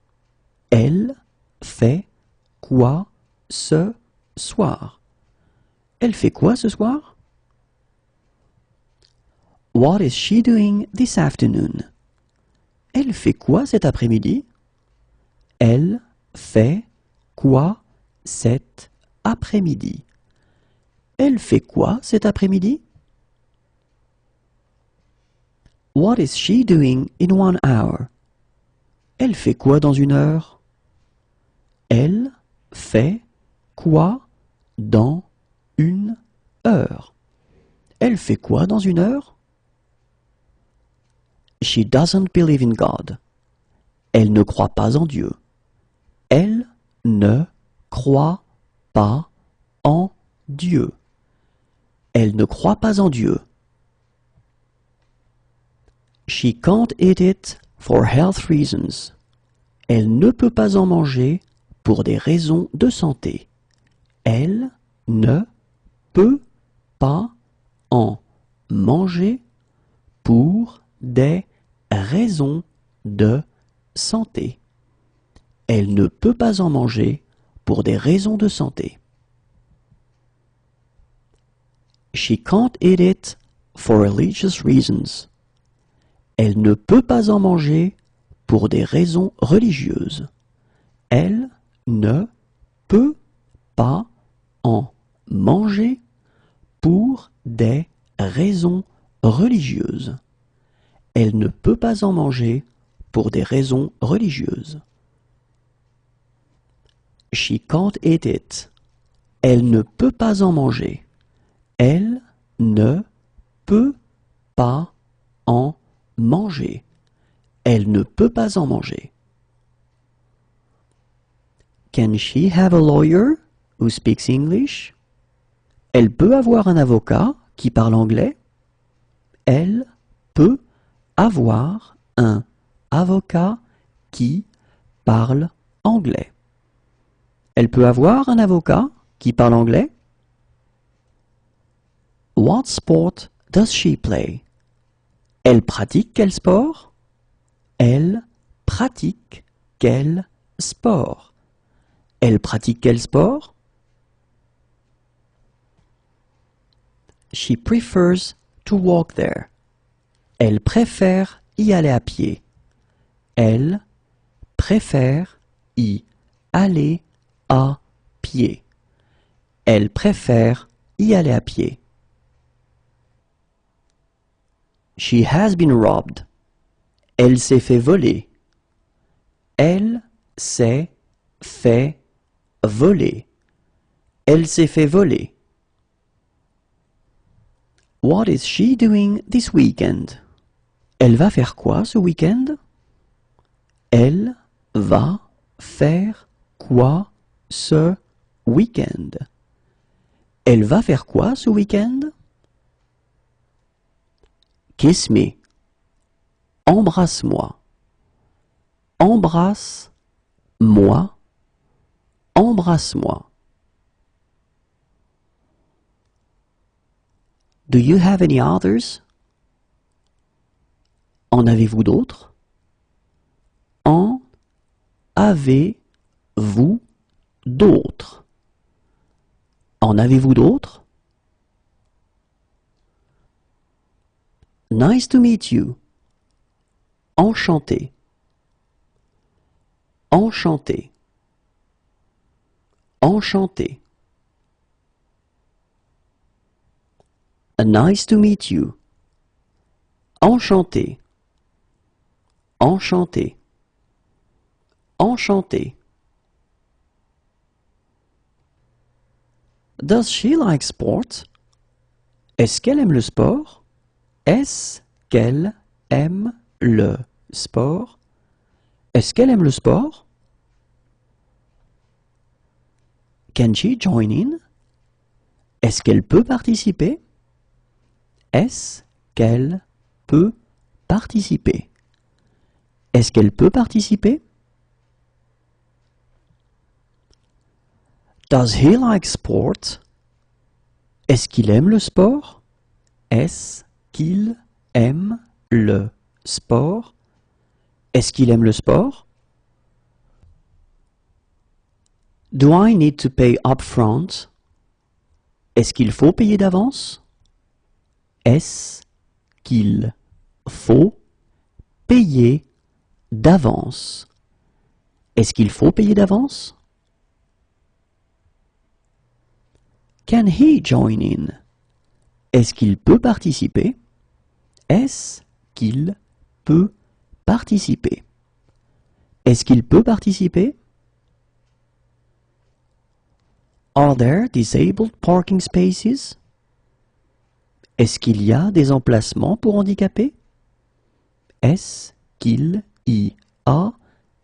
Elle fait quoi ce soir? Elle fait quoi ce soir? What is she doing this afternoon? Elle fait quoi cet après-midi? Elle fait quoi cet après-midi? Elle fait quoi cet après-midi? What is she doing in 1 hour? Elle fait quoi dans 1 heure? Elle fait quoi dans 1 heure? Elle fait quoi dans 1 heure? She doesn't believe in God. Elle ne croit pas en Dieu. Elle ne croit pas en Dieu. Elle ne croit pas en Dieu. She can't eat it for health reasons. Elle ne peut pas en manger pour des raisons de santé. Elle ne peut pas en manger pour des raisons de santé. Elle ne peut pas en manger pour des raisons de santé. She can't eat it for religious reasons. Elle ne peut pas en manger pour des raisons religieuses. Elle ne peut pas en manger pour des raisons religieuses. Elle ne peut pas en manger pour des raisons religieuses. She can't eat it. Elle ne peut pas en manger. Elle ne peut pas en manger. Elle ne peut pas en manger. Can she have a lawyer who speaks English? Elle peut avoir un avocat qui parle anglais? Elle peut avoir un avocat qui parle anglais. Elle peut avoir un avocat qui parle anglais? What sport does she play? Elle pratique quel sport? Elle pratique quel sport? Elle pratique quel sport? She prefers to walk there. Elle préfère y aller à pied. Elle préfère y aller à pied. Elle préfère y aller à pied. She has been robbed. Elle s'est fait voler. Elle s'est fait voler. Elle s'est fait voler. What is she doing this weekend? Elle va faire quoi ce week-end? Elle va faire quoi ce week-end? Elle va faire quoi ce week-end? Kiss me. Embrasse-moi. Embrasse-moi. Embrasse-moi. Do you have any others? En avez-vous d'autres? En avez-vous d'autres? En avez-vous d'autres? Nice to meet you. Enchanté. Enchanté. Enchanté. Nice to meet you. Enchanté. enchanté, enchanté. Does she like sport? Est-ce qu'elle aime le sport? Est-ce qu'elle aime le sport? Est-ce qu'elle aime le sport? Can she join in? Est-ce qu'elle peut participer? Est-ce qu'elle peut participer? Est-ce qu'elle peut participer? Does he like sport? Est-ce qu'il aime le sport? Est-ce qu'il aime le sport? Est-ce qu'il aime le sport? Do I need to pay upfront? Est-ce qu'il faut payer d'avance? Est-ce qu'il faut payer d'avance? Est-ce qu'il faut payer d'avance? Can he join in? Est-ce qu'il peut participer? Est-ce qu'il peut participer? Est-ce qu'il peut participer? Are there disabled parking spaces? Est-ce qu'il y a des emplacements pour handicapés? Est-ce qu'il y a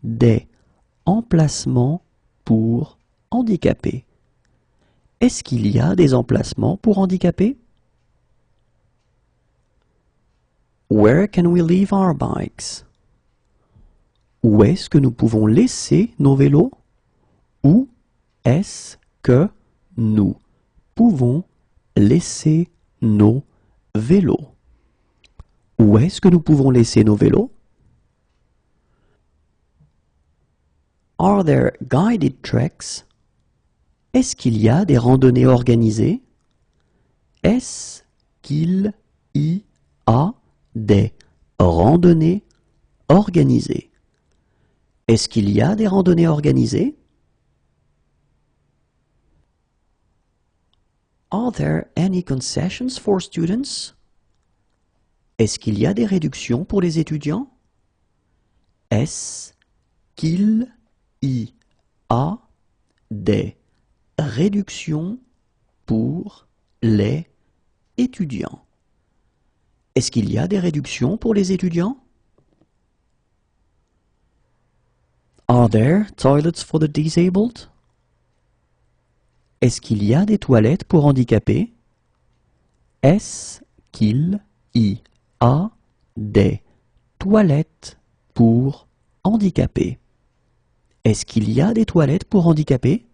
des emplacements pour handicapés? Est-ce qu'il y a des emplacements pour handicapés? Where can we leave our bikes? Où est-ce que nous pouvons laisser nos vélos? Où est-ce que nous pouvons laisser nos vélos? Où est-ce que nous pouvons laisser nos vélos? Are there guided treks? Est-ce qu'il y a des randonnées organisées? Est-ce qu'il y a des randonnées organisées? Est-ce qu'il y a des randonnées organisées? Are there any concessions for students? Est-ce qu'il y a des réductions pour les étudiants? Est-ce qu'il y a des réductions pour les étudiants? Est-ce qu'il y a des réductions pour les étudiants? Are there toilets for the disabled? Est-ce qu'il y a des toilettes pour handicapés? Est-ce qu'il y a des toilettes pour handicapés? Est-ce qu'il y a des toilettes pour handicapés?